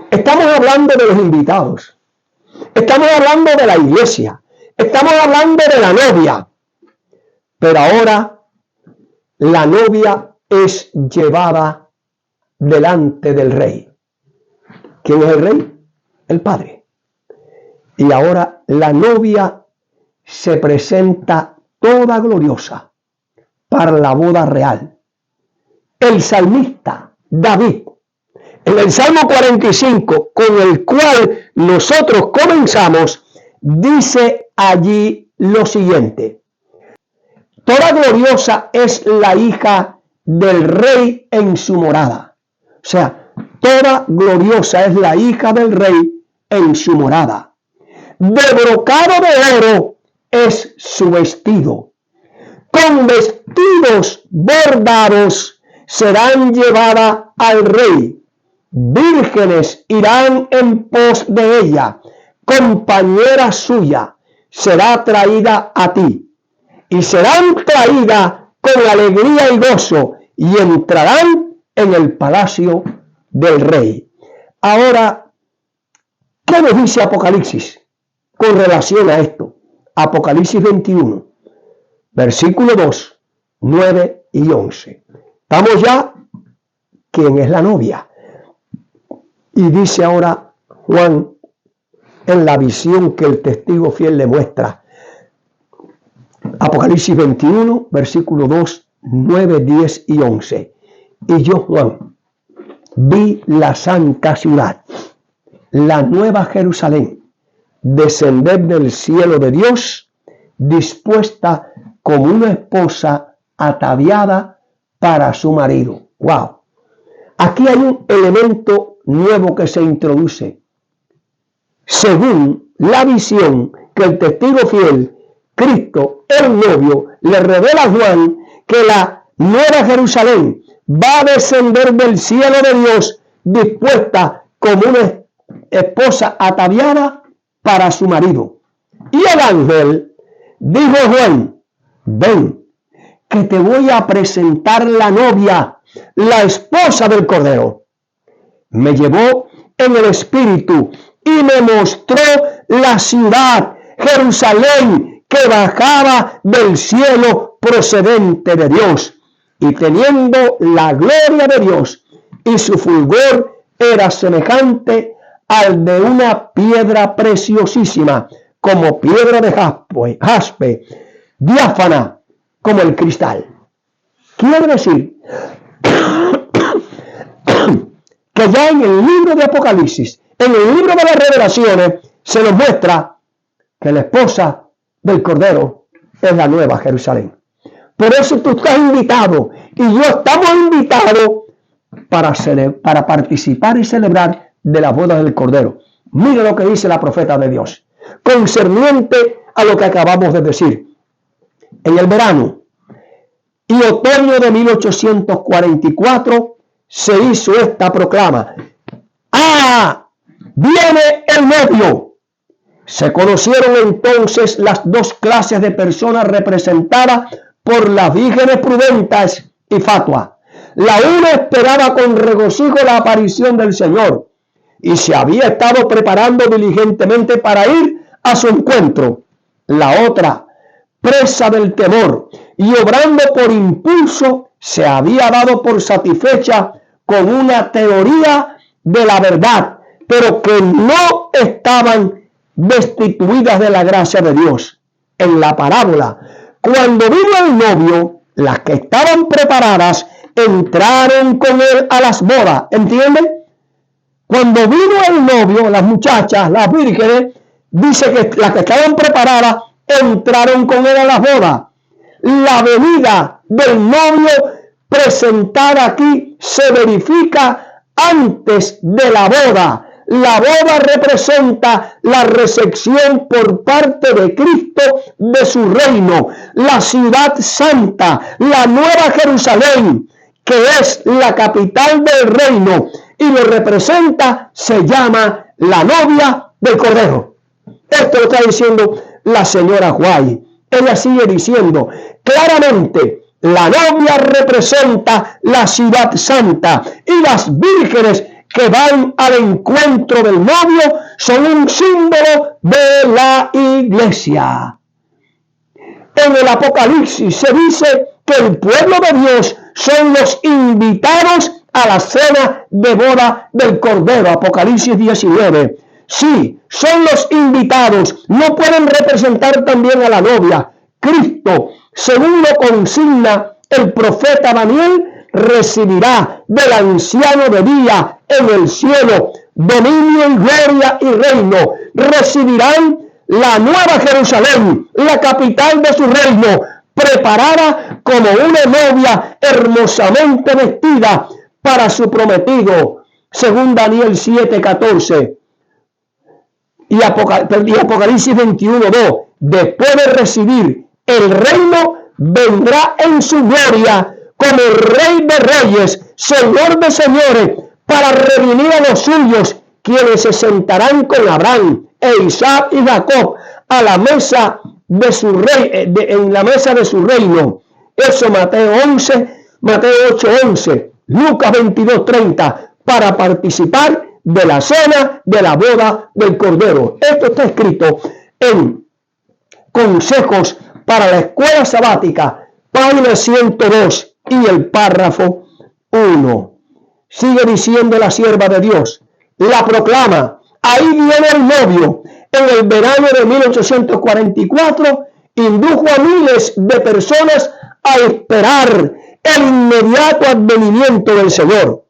Estamos hablando de los invitados. Estamos hablando de la iglesia. Estamos hablando de la novia. Pero ahora la novia es llevada delante del rey. ¿Quién es el rey? El Padre. Y ahora la novia se presenta toda gloriosa para la boda real. El salmista David, en el Salmo 45, con el cual nosotros comenzamos, dice allí lo siguiente: toda gloriosa es la hija del rey en su morada. O sea, toda gloriosa es la hija del rey en su morada. De brocado de oro es su vestido. con vestidos bordados serán llevadas al rey. Vírgenes irán en pos de ella, compañera suya será traída a ti, y serán traídas con alegría y gozo, y entrarán en el palacio del rey. Ahora, ¿qué nos dice Apocalipsis con relación a esto? Apocalipsis 21, versículo 2, 9 y 11. Estamos ya, ¿quién es la novia? Y dice ahora Juan, en la visión que el testigo fiel le muestra, Apocalipsis 21, versículo 2, 9, 10 y 11. Y yo, Juan, vi la santa ciudad, la nueva Jerusalén, descender del cielo de Dios, dispuesta como una esposa ataviada para su marido. ¡Wow! Aquí hay un elemento nuevo que se introduce. Según la visión que el testigo fiel, Cristo, el novio, le revela a Juan, que la nueva Jerusalén va a descender del cielo de Dios, dispuesta como una esposa ataviada para su marido. Y el ángel dijo a Juan, ven, que te voy a presentar la novia, la esposa del Cordero. Me llevó en el espíritu y me mostró la ciudad, Jerusalén, que bajaba del cielo procedente de Dios, y teniendo la gloria de Dios, y su fulgor era semejante al de una piedra preciosísima, como piedra de jaspe, diáfana como el cristal. Quiere decir que ya en el libro de Apocalipsis, en el libro de las revelaciones, se nos muestra que la esposa del Cordero es la nueva Jerusalén. Por eso tú estás invitado y yo estamos invitados para participar y celebrar de las bodas del Cordero. Mira lo que dice la profeta de Dios, concerniente a lo que acabamos de decir. En el verano y otoño de 1844 se hizo esta proclama. ¡Ah! ¡Viene el novio! Se conocieron entonces las dos clases de personas representadas por las vírgenes prudentes y fatuas. La una esperaba con regocijo la aparición del Señor y se había estado preparando diligentemente para ir a su encuentro. La otra, presa del temor y obrando por impulso, se había dado por satisfecha con una teoría de la verdad, pero que no estaban destituidas de la gracia de Dios. En la parábola, cuando vino el novio, las que estaban preparadas entraron con él a las bodas. ¿Entienden? Cuando vino el novio, las muchachas, las vírgenes, dice que las que estaban preparadas entraron con él a las bodas. La venida del novio presentada aquí se verifica antes de la boda. La boda representa la recepción por parte de Cristo de su reino, la ciudad santa, la nueva Jerusalén, que es la capital del reino, y lo representa, se llama la novia del Cordero. Esto lo está diciendo la señora White. Ella sigue diciendo claramente, la novia representa la ciudad santa y las vírgenes que van al encuentro del novio son un símbolo de la iglesia. En el Apocalipsis se dice que el pueblo de Dios son los invitados a la cena de boda del Cordero. Apocalipsis 19. Sí, son los invitados. No pueden representar también a la novia. Cristo, según lo consigna el profeta Daniel, recibirá del anciano de día en el cielo dominio y gloria y reino. Recibirán la nueva Jerusalén, la capital de su reino, preparada como una novia hermosamente vestida para su prometido, según Daniel 7:14 y Apocalipsis 21:2. Después de recibir el reino, vendrá en su gloria como Rey de reyes, Señor de señores, para redimir a los suyos, quienes se sentarán con Abraham e Isaac y Jacob a la mesa de su rey, en la mesa de su reino. Eso Mateo 8:11, Lucas 22:30, para participar de la cena de la boda del Cordero. Esto está escrito en Consejos para la Escuela Sabática, página 102 y el párrafo 1. Sigue diciendo la sierva de Dios, la proclama, ahí viene el novio. En el verano de 1844 indujo a miles de personas a esperar el inmediato advenimiento del Señor.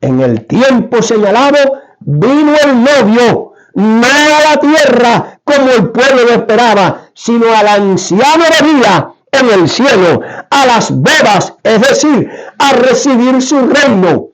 En el tiempo señalado vino el novio, no a la tierra como el pueblo lo esperaba, sino al anciano de día en el cielo, a las bodas, es decir, a recibir su reino.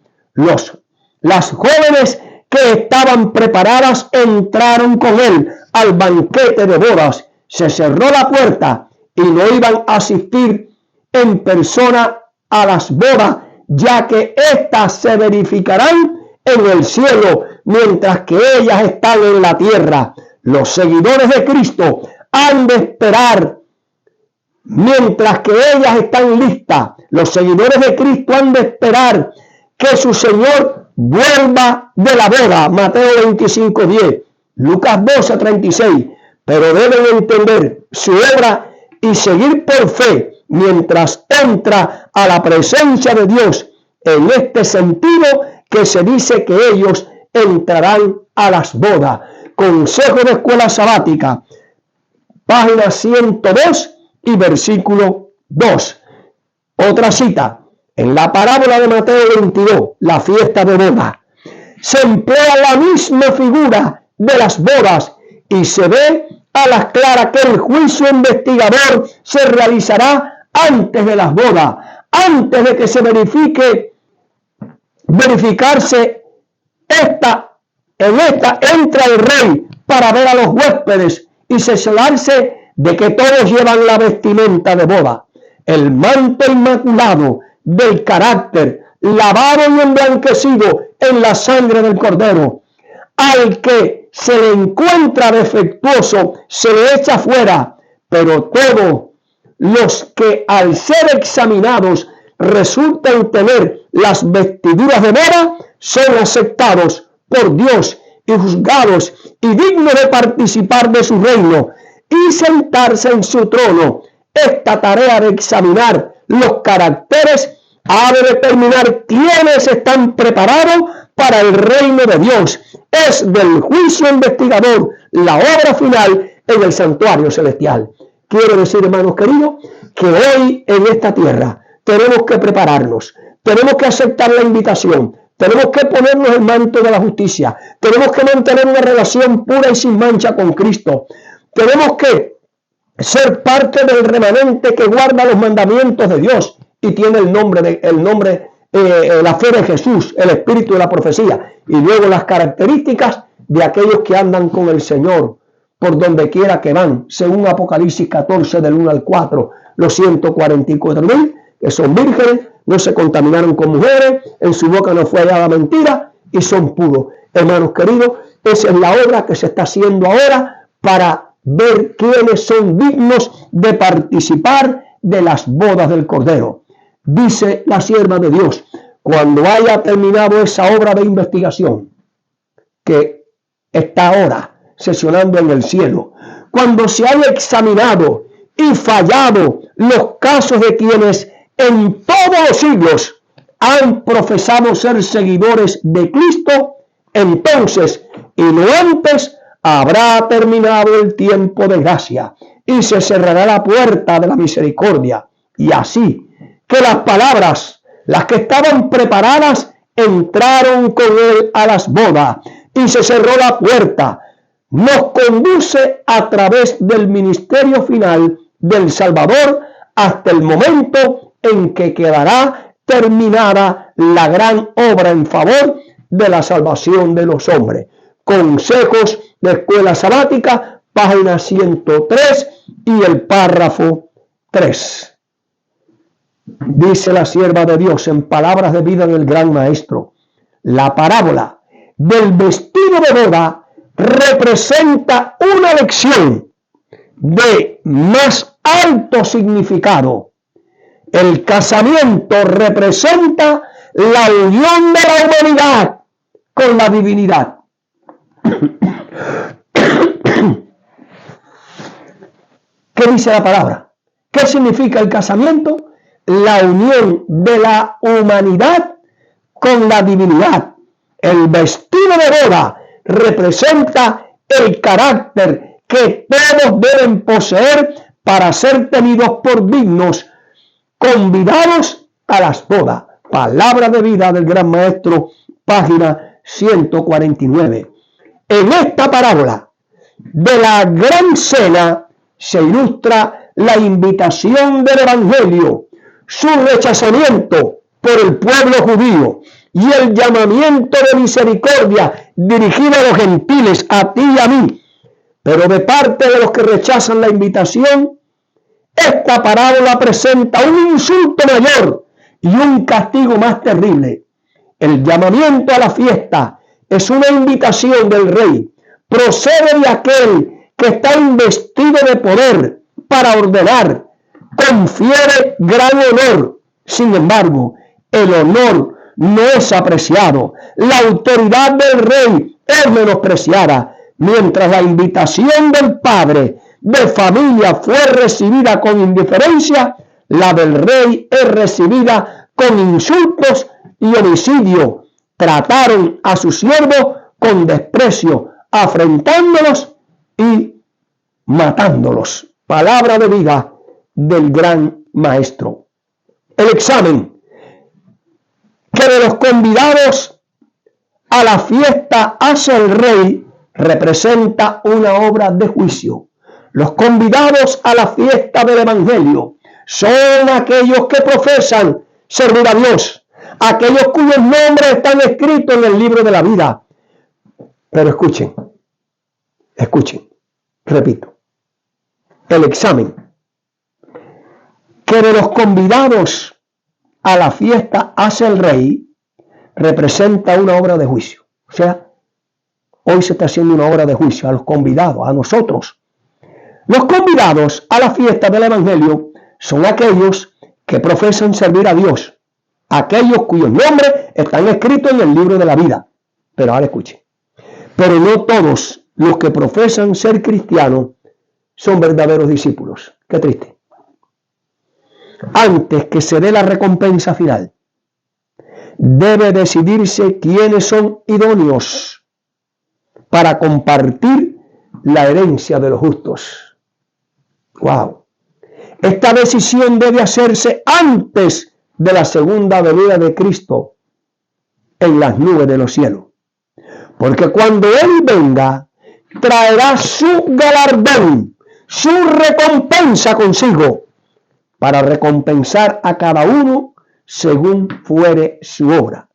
Las jóvenes que estaban preparadas entraron con él al banquete de bodas. Se cerró la puerta y no iban a asistir en persona a las bodas, ya que éstas se verificarán en el cielo, mientras que ellas están en la tierra. Los seguidores de Cristo han de esperar mientras que ellas están listas. Los seguidores de Cristo han de esperar que su Señor vuelva de la boda. Mateo 25:10, Lucas 12:36. Pero deben entender su obra y seguir por fe mientras entra a la presencia de Dios. En este sentido que se dice que ellos entrarán a las bodas. Consejo de Escuela Sabática, página 102 y versículo 2. Otra cita. En la parábola de Mateo 22, la fiesta de boda, se emplea la misma figura de las bodas y se ve a las claras que el juicio investigador se realizará antes de las bodas, antes de que se verificarse en esta entra el rey para ver a los huéspedes y cerciorarse de que todos llevan la vestimenta de boda, el manto inmaculado del carácter, lavado y emblanquecido en la sangre del Cordero. Al que se le encuentra defectuoso se le echa fuera, pero todos los que al ser examinados resultan tener las vestiduras de boda son aceptados por Dios y juzgados y dignos de participar de su reino y sentarse en su trono. Esta tarea de examinar los caracteres ha de determinar quiénes están preparados para el reino de Dios. Es del juicio investigador la obra final en el santuario celestial. Quiero decir, hermanos queridos, que hoy en esta tierra tenemos que prepararnos, tenemos que aceptar la invitación, tenemos que ponernos el manto de la justicia, tenemos que mantener una relación pura y sin mancha con Cristo, tenemos que ser parte del remanente que guarda los mandamientos de Dios y tiene la fe de Jesús, el espíritu de la profecía, y luego las características de aquellos que andan con el Señor por donde quiera que van, según Apocalipsis 14 del 1 al 4, los 144.000 que son vírgenes, no se contaminaron con mujeres, en su boca no fue hallada mentira y son puros. Hermanos queridos, esa es la obra que se está haciendo ahora para ver quiénes son dignos de participar de las bodas del Cordero. Dice la sierva de Dios, cuando haya terminado esa obra de investigación que está ahora sesionando en el cielo, cuando se haya examinado y fallado los casos de quienes en todos los siglos han profesado ser seguidores de Cristo, entonces y no antes habrá terminado el tiempo de gracia y se cerrará la puerta de la misericordia. Y así que las palabras, las que estaban preparadas, entraron con él a las bodas y se cerró la puerta, nos conduce a través del ministerio final del Salvador hasta el momento en que quedará terminada la gran obra en favor de la salvación de los hombres. Consejos de Escuela Sabática, página 103 y el párrafo 3. Dice la sierva de Dios en palabras de vida del gran maestro: la parábola del vestido de boda representa una lección de más alto significado. El casamiento representa la unión de la humanidad con la divinidad. ¿Qué dice la palabra? ¿Qué significa el casamiento? La unión de la humanidad con la divinidad. El vestido de boda representa el carácter que todos deben poseer para ser tenidos por dignos convidados a las bodas. Palabra de vida del gran maestro, página 149. En esta parábola de la gran cena se ilustra la invitación del evangelio, su rechazamiento por el pueblo judío y el llamamiento de misericordia dirigido a los gentiles, a ti y a mí. Pero de parte de los que rechazan la invitación, esta parábola presenta un insulto mayor y un castigo más terrible. El llamamiento a la fiesta es una invitación del rey. Procede de aquel que está investido de poder para ordenar. Confiere gran honor. Sin embargo, el honor no es apreciado. La autoridad del rey es menospreciada, mientras la invitación del padre de familia fue recibida con indiferencia, la del rey es recibida con insultos y homicidio. Trataron a sus siervos con desprecio, afrentándolos y matándolos. Palabra de vida del gran maestro. El examen que de los convidados a la fiesta hace el rey representa una obra de juicio. Los convidados a la fiesta del evangelio son aquellos que profesan servir a Dios, aquellos cuyos nombres están escritos en el libro de la vida. Pero escuchen, repito, el examen que de los convidados a la fiesta hace el rey representa una obra de juicio. O sea, hoy se está haciendo una obra de juicio a los convidados, a nosotros. Los convidados a la fiesta del evangelio son aquellos que profesan servir a Dios, aquellos cuyos nombres están escritos en el libro de la vida. Pero ahora escuchen, pero no todos los que profesan ser cristianos son verdaderos discípulos. Qué triste. Antes que se dé la recompensa final, debe decidirse quiénes son idóneos para compartir la herencia de los justos. ¡Wow! Esta decisión debe hacerse antes de la segunda venida de Cristo en las nubes de los cielos. Porque cuando Él venga, traerá su galardón, su recompensa consigo, para recompensar a cada uno según fuere su obra,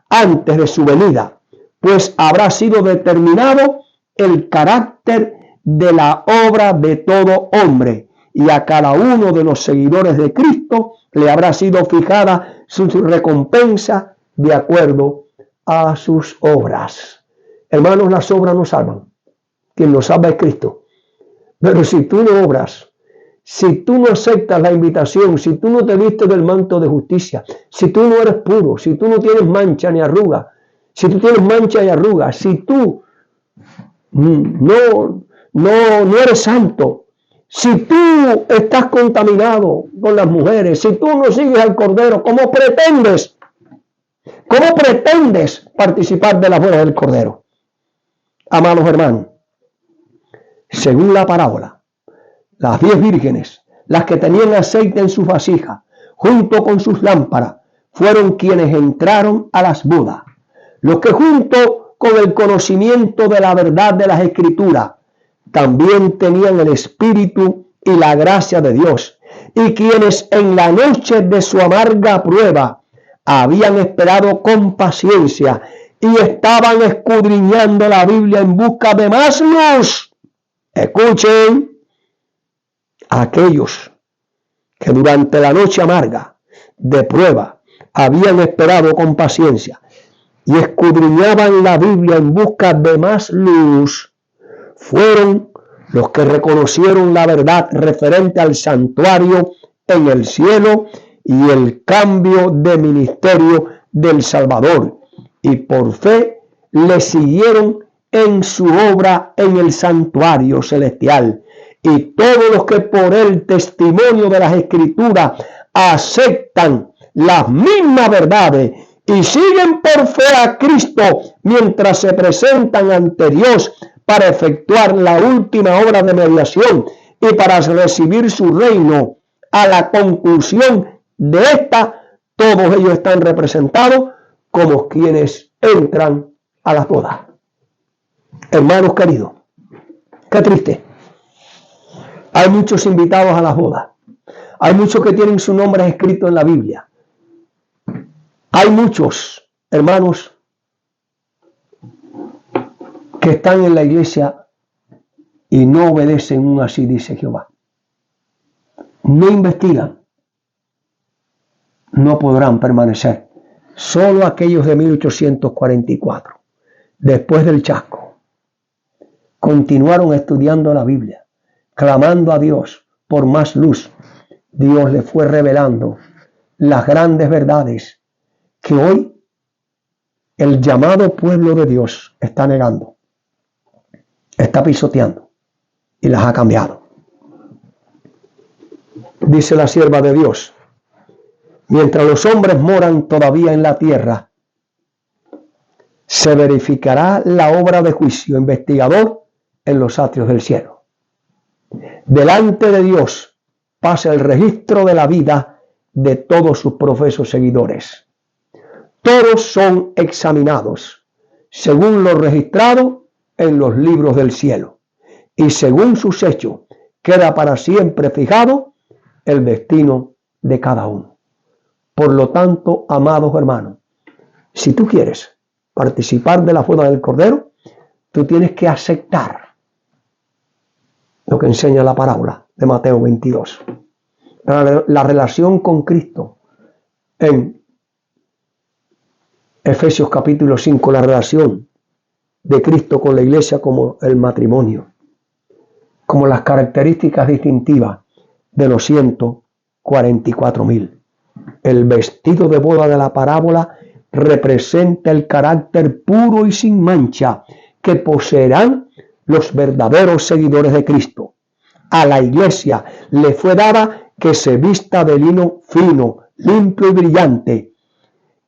antes de su venida, pues habrá sido determinado el carácter de la obra de todo hombre, y a cada uno de los seguidores de Cristo le habrá sido fijada su recompensa de acuerdo a sus obras. Hermanos, las obras no salvan. Quien nos salva es Cristo. Pero si tú no obras, si tú no aceptas la invitación, si tú no te vistes del manto de justicia, si tú no eres puro, si tú no tienes mancha ni arruga, si tú tienes mancha y arruga, si tú no eres santo, si tú estás contaminado con las mujeres, si tú no sigues al Cordero, ¿cómo pretendes participar de la boda del Cordero? Amados hermanos, según la parábola, las 10 vírgenes, las que tenían aceite en sus vasijas, junto con sus lámparas, fueron quienes entraron a las bodas. Los que junto con el conocimiento de la verdad de las Escrituras, también tenían el Espíritu y la gracia de Dios, y quienes en la noche de su amarga prueba habían esperado con paciencia y estaban escudriñando la Biblia en busca de más luz. Escuchen, aquellos que durante la noche amarga, de prueba habían esperado con paciencia y escudriñaban la Biblia en busca de más luz, fueron los que reconocieron la verdad referente al santuario en el cielo y el cambio de ministerio del Salvador, y por fe le siguieron en su obra en el santuario celestial. Y todos los que por el testimonio de las Escrituras aceptan las mismas verdades y siguen por fe a Cristo mientras se presentan ante Dios para efectuar la última obra de mediación y para recibir su reino a la conclusión de esta, todos ellos están representados como quienes entran a las bodas. Hermanos queridos, qué triste. Hay muchos invitados a las bodas. Hay muchos que tienen su nombre escrito en la Biblia. Hay muchos, hermanos, que están en la iglesia y no obedecen un así dice Jehová. No investigan. No podrán permanecer. Solo aquellos de 1844, después del chasco, continuaron estudiando la Biblia, clamando a Dios por más luz. Dios les fue revelando las grandes verdades que hoy el llamado pueblo de Dios está negando, está pisoteando y las ha cambiado. Dice la sierva de Dios: mientras los hombres moran todavía en la tierra, se verificará la obra de juicio investigador en los atrios del cielo. Delante de Dios pasa el registro de la vida de todos sus profesos seguidores. Todos son examinados según lo registrado en los libros del cielo, y según sus hechos queda para siempre fijado el destino de cada uno. Por lo tanto, amados hermanos, si tú quieres participar de la boda del Cordero, tú tienes que aceptar lo que enseña la parábola de Mateo 22. La relación con Cristo en Efesios capítulo 5, la relación de Cristo con la iglesia como el matrimonio, como las características distintivas de los 144,000. El vestido de boda de la parábola representa el carácter puro y sin mancha que poseerán los verdaderos seguidores de Cristo. A la iglesia le fue dada que se vista de lino fino, limpio y brillante,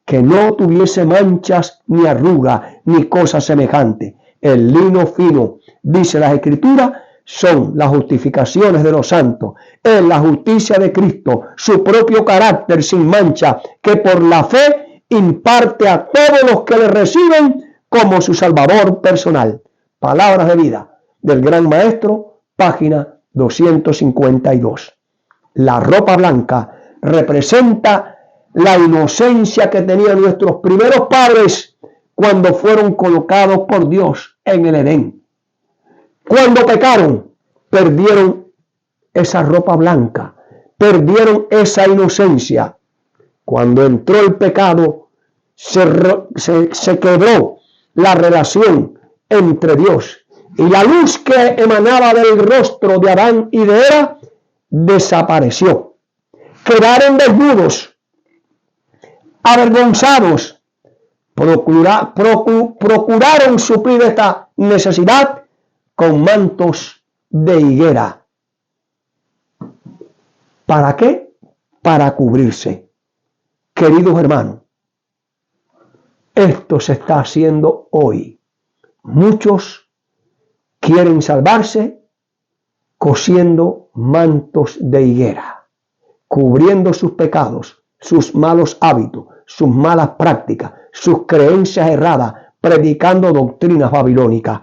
que no tuviese manchas ni arruga ni cosa semejante. El lino fino, dice la Escritura, son las justificaciones de los santos, es la justicia de Cristo, su propio carácter sin mancha, que por la fe imparte a todos los que le reciben como su Salvador personal. Palabras de vida del Gran Maestro, página 252. La ropa blanca representa la inocencia que tenían nuestros primeros padres cuando fueron colocados por Dios en el Edén. Cuando pecaron, perdieron esa ropa blanca, perdieron esa inocencia. Cuando entró el pecado, se quebró la relación entre Dios, y la luz que emanaba del rostro de Adán y de Eva desapareció. Quedaron desnudos, avergonzados. Procuraron suplir esta necesidad con mantos de higuera. ¿Para qué? Para cubrirse. Queridos hermanos, esto se está haciendo hoy. Muchos quieren salvarse cosiendo mantos de higuera, cubriendo sus pecados, sus malos hábitos, sus malas prácticas, sus creencias erradas, predicando doctrinas babilónicas.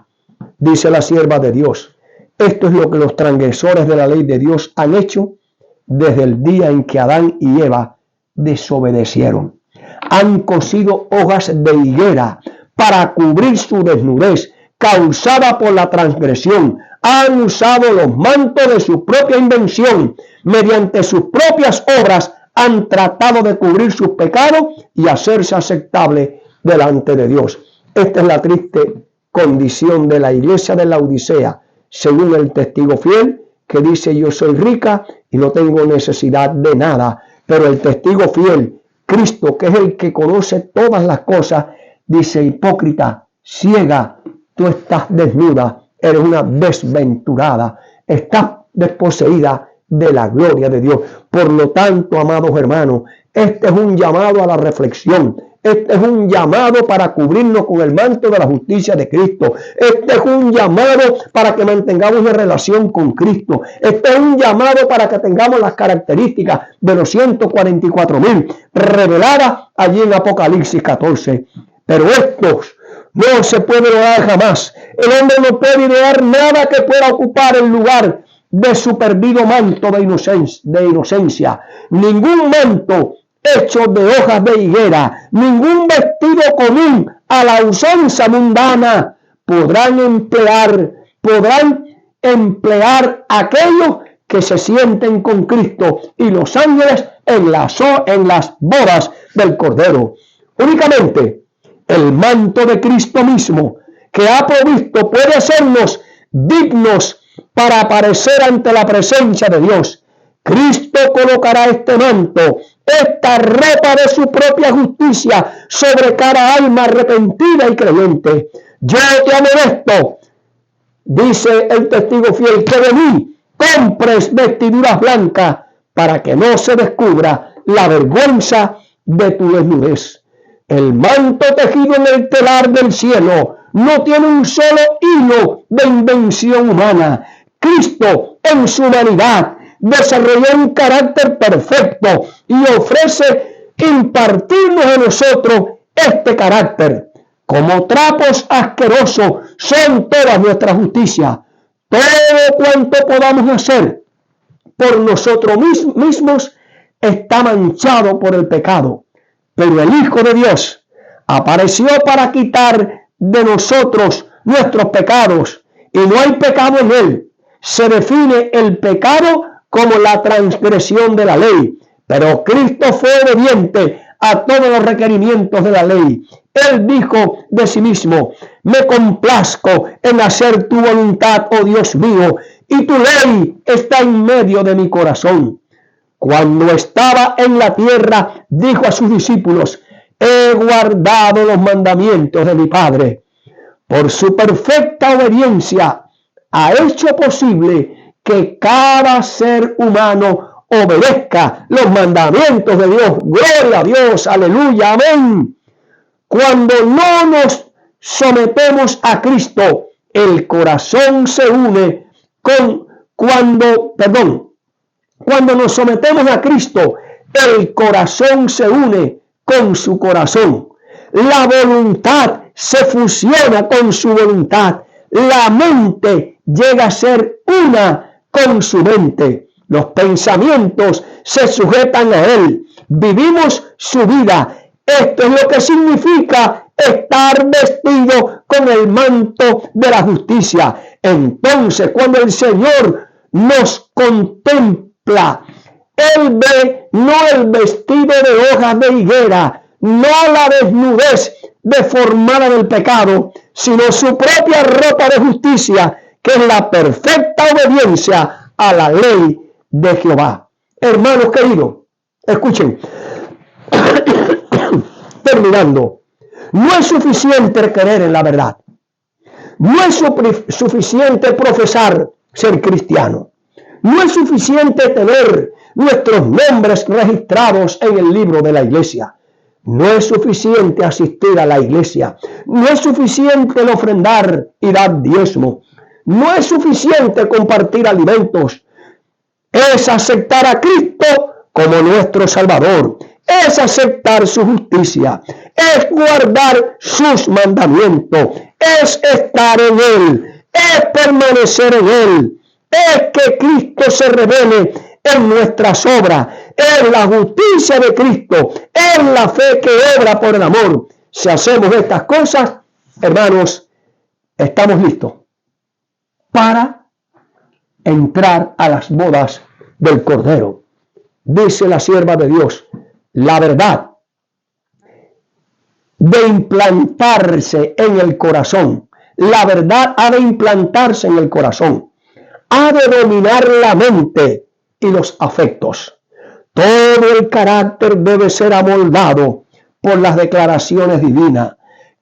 Dice la sierva de Dios: esto es lo que los transgresores de la ley de Dios han hecho desde el día en que Adán y Eva desobedecieron. Han cosido hojas de higuera para cubrir su desnudez causada por la transgresión. Han usado los mantos de su propia invención. Mediante sus propias obras han tratado de cubrir sus pecados y hacerse aceptables delante de Dios. Esta es la triste condición de la iglesia de Laodicea, según el testigo fiel que dice: yo soy rica y no tengo necesidad de nada. Pero el testigo fiel, Cristo, que es el que conoce todas las cosas, dice: hipócrita, ciega, tú estás desnuda, eres una desventurada, estás desposeída de la gloria de Dios. Por lo tanto, amados hermanos, este es un llamado a la reflexión. Este es un llamado para cubrirnos con el manto de la justicia de Cristo. Este es un llamado para que mantengamos una relación con Cristo. Este es un llamado para que tengamos las características de los 144,000 reveladas allí en Apocalipsis 14. Pero estos no se puede lograr jamás. El hombre no puede idear nada que pueda ocupar el lugar de su perdido manto de inocencia. Ningún manto hecho de hojas de higuera, ningún vestido común a la usanza mundana podrán emplear aquellos que se sienten con Cristo y los ángeles en las bodas del Cordero. Únicamente el manto de Cristo mismo que ha provisto puede hacernos dignos para aparecer ante la presencia de Dios. Cristo colocará este manto, esta ropa de su propia justicia sobre cada alma arrepentida y creyente. Yo te amonesto, dice el testigo fiel, que de mí compres vestiduras blancas para que no se descubra la vergüenza de tu desnudez. El manto tejido en el telar del cielo no tiene un solo hilo de invención humana. Cristo, en su humanidad, desarrolló un carácter perfecto y ofrece impartirnos a nosotros este carácter. Como trapos asquerosos son toda nuestra justicia. Todo cuanto podamos hacer por nosotros mismos está manchado por el pecado. Pero el Hijo de Dios apareció para quitar de nosotros nuestros pecados, y no hay pecado en él. Se define el pecado como la transgresión de la ley, pero Cristo fue obediente a todos los requerimientos de la ley. Él dijo de sí mismo: me complazco en hacer tu voluntad, oh Dios mío, y tu ley está en medio de mi corazón. Cuando estaba en la tierra, dijo a sus discípulos: he guardado los mandamientos de mi Padre. Por su perfecta obediencia ha hecho posible que cada ser humano obedezca los mandamientos de Dios. Gloria a Dios, aleluya, amén. Cuando no nos sometemos a Cristo, el corazón se une Cuando nos sometemos a Cristo, el corazón se une con su corazón. La voluntad se fusiona con su voluntad. La mente llega a ser una con su mente. Los pensamientos se sujetan a él. Vivimos su vida. Esto es lo que significa estar vestido con el manto de la justicia. Entonces, cuando el Señor nos contempla, Él ve no el vestido de hojas de higuera, no la desnudez deformada del pecado, sino su propia ropa de justicia, que es la perfecta obediencia a la ley de Jehová. Hermanos queridos, escuchen, terminando, no es suficiente creer en la verdad. No es suficiente profesar ser cristiano. No es suficiente tener nuestros nombres registrados en el libro de la iglesia. No es suficiente asistir a la iglesia. No es suficiente el ofrendar y dar diezmo. No es suficiente compartir alimentos. Es aceptar a Cristo como nuestro Salvador. Es aceptar su justicia. Es guardar sus mandamientos. Es estar en Él. Es permanecer en Él. Es que Cristo se revele en nuestras obras. Es la justicia de Cristo. Es la fe que obra por el amor. Si hacemos estas cosas, hermanos, estamos listos para entrar a las bodas del Cordero. dice la sierva de Dios, la verdad de implantarse en el corazón. La verdad ha de implantarse en el corazón. Ha de dominar la mente y los afectos. Todo el carácter debe ser amoldado por las declaraciones divinas.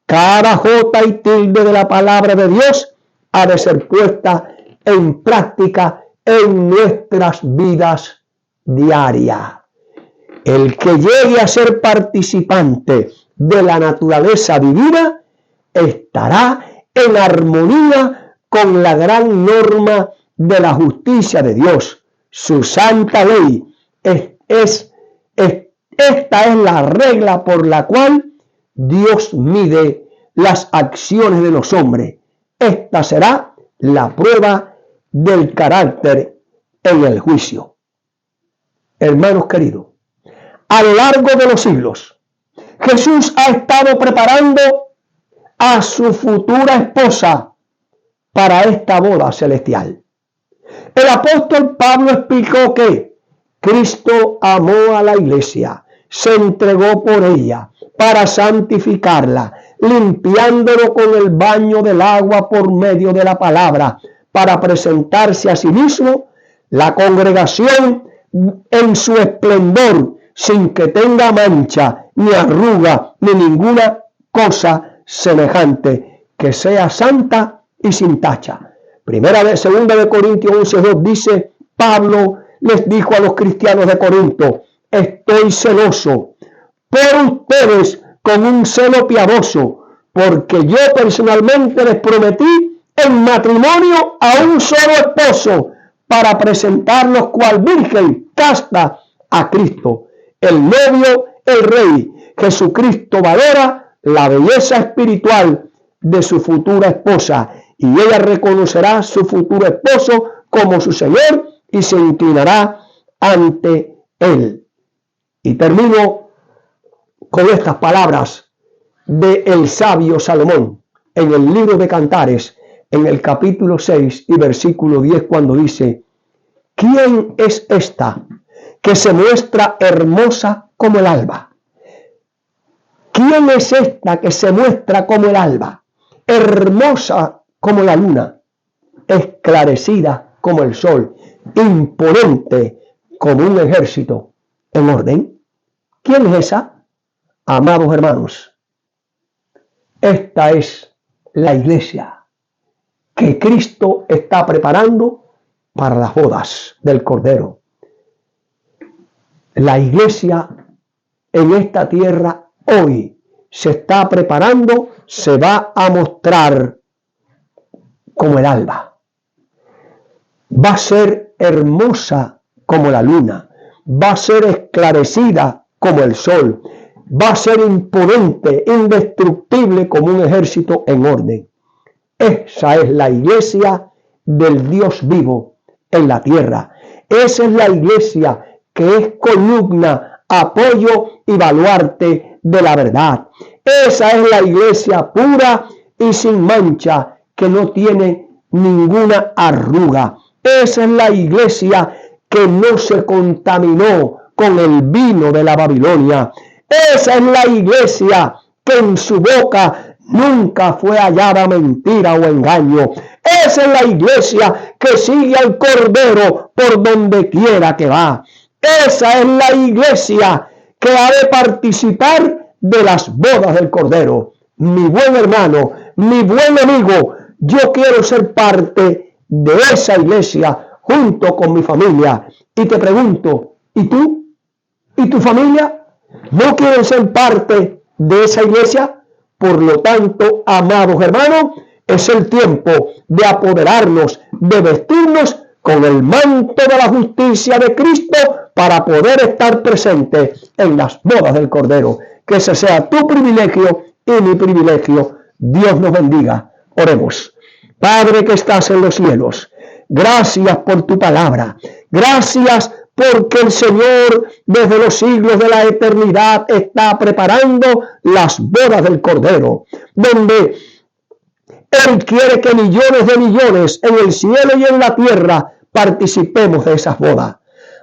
Cada jota y tilde de la palabra de Dios ha de ser puesta en práctica en nuestras vidas diarias. El que llegue a ser participante de la naturaleza divina estará en armonía con la gran norma de la justicia de Dios. Su santa ley esta es la regla por la cual Dios mide las acciones de los hombres. Esta será la prueba del carácter en el juicio. Hermanos queridos, a lo largo de los siglos, Jesús ha estado preparando a su futura esposa para esta boda celestial. El apóstol Pablo explicó que Cristo amó a la iglesia, se entregó por ella para santificarla, limpiándolo con el baño del agua por medio de la palabra, para presentarse a sí mismo la congregación en su esplendor, sin que tenga mancha, ni arruga, ni ninguna cosa semejante, que sea santa y sin tacha. Segunda de Corintios 11:2 dice, Pablo les dijo a los cristianos de Corinto, estoy celoso por ustedes con un celo piadoso, porque yo personalmente les prometí en matrimonio a un solo esposo, para presentarlos cual virgen casta a Cristo. El novio, el rey, Jesucristo valora la belleza espiritual de su futura esposa, y ella reconocerá a su futuro esposo como su Señor y se inclinará ante él. Y termino con estas palabras de el sabio Salomón en el libro de Cantares, en el capítulo 6 y versículo 10, cuando dice, ¿quién es esta que se muestra hermosa como el alba? ¿Quién es esta que se muestra como el alba, hermosa como la luna, esclarecida como el sol, imponente como un ejército en orden? ¿Quién es esa? Amados hermanos, esta es la iglesia que Cristo está preparando para las bodas del Cordero. La iglesia en esta tierra hoy se está preparando, se va a mostrar como el alba. Va a ser hermosa como la luna, va a ser esclarecida como el sol, va a ser imponente, indestructible como un ejército en orden. Esa es la iglesia del Dios vivo en la tierra. Esa es la iglesia que es columna, apoyo y baluarte de la verdad. Esa es la iglesia pura y sin mancha, que no tiene ninguna arruga. Esa es la iglesia que no se contaminó con el vino de la Babilonia. Esa es la iglesia que en su boca nunca fue hallada mentira o engaño. Esa es la iglesia que sigue al Cordero por donde quiera que va. Esa es la iglesia que ha de participar de las bodas del Cordero. Mi buen hermano, mi buen amigo, yo quiero ser parte de esa iglesia junto con mi familia. Y te pregunto, ¿y tú? ¿Y tu familia? ¿No quieren ser parte de esa iglesia? Por lo tanto, amados hermanos, es el tiempo de apoderarnos, de vestirnos con el manto de la justicia de Cristo para poder estar presentes en las bodas del Cordero. Que ese sea tu privilegio y mi privilegio. Dios nos bendiga. Oremos. Padre que estás en los cielos, gracias por tu palabra. Gracias porque el Señor desde los siglos de la eternidad está preparando las bodas del Cordero, donde Él quiere que millones de millones en el cielo y en la tierra participemos de esas bodas.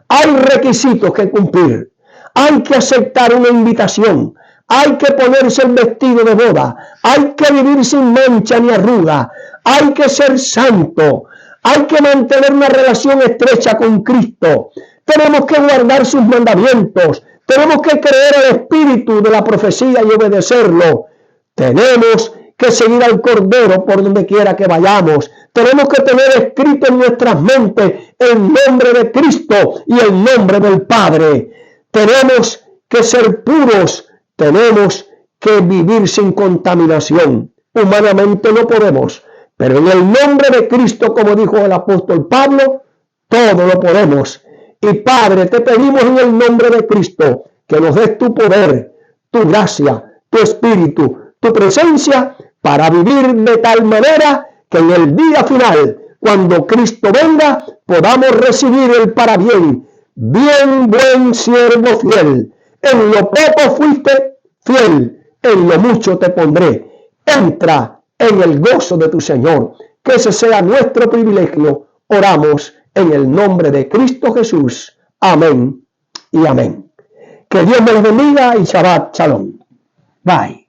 Hay requisitos que cumplir. Hay que aceptar una invitación. Hay que ponerse el vestido de boda. Hay que vivir sin mancha ni arruga. Hay que ser santo. Hay que mantener una relación estrecha con Cristo. Tenemos que guardar sus mandamientos. Tenemos que creer el espíritu de la profecía y obedecerlo. Tenemos que seguir al Cordero por donde quiera que vayamos. Tenemos que tener escrito en nuestras mentes el nombre de Cristo y el nombre del Padre. Tenemos que ser puros. Tenemos que vivir sin contaminación. Humanamente no podemos, pero en el nombre de Cristo, como dijo el apóstol Pablo, todo lo podemos. Y Padre, te pedimos en el nombre de Cristo que nos des tu poder, tu gracia, tu espíritu, tu presencia para vivir de tal manera que en el día final, cuando Cristo venga, podamos recibir el parabién. Bien, buen siervo fiel. En lo poco fuiste fiel, en lo mucho te pondré. Entra en el gozo de tu Señor. Que ese sea nuestro privilegio. Oramos en el nombre de Cristo Jesús. Amén y amén. Que Dios me los bendiga y Shabbat Shalom. Bye.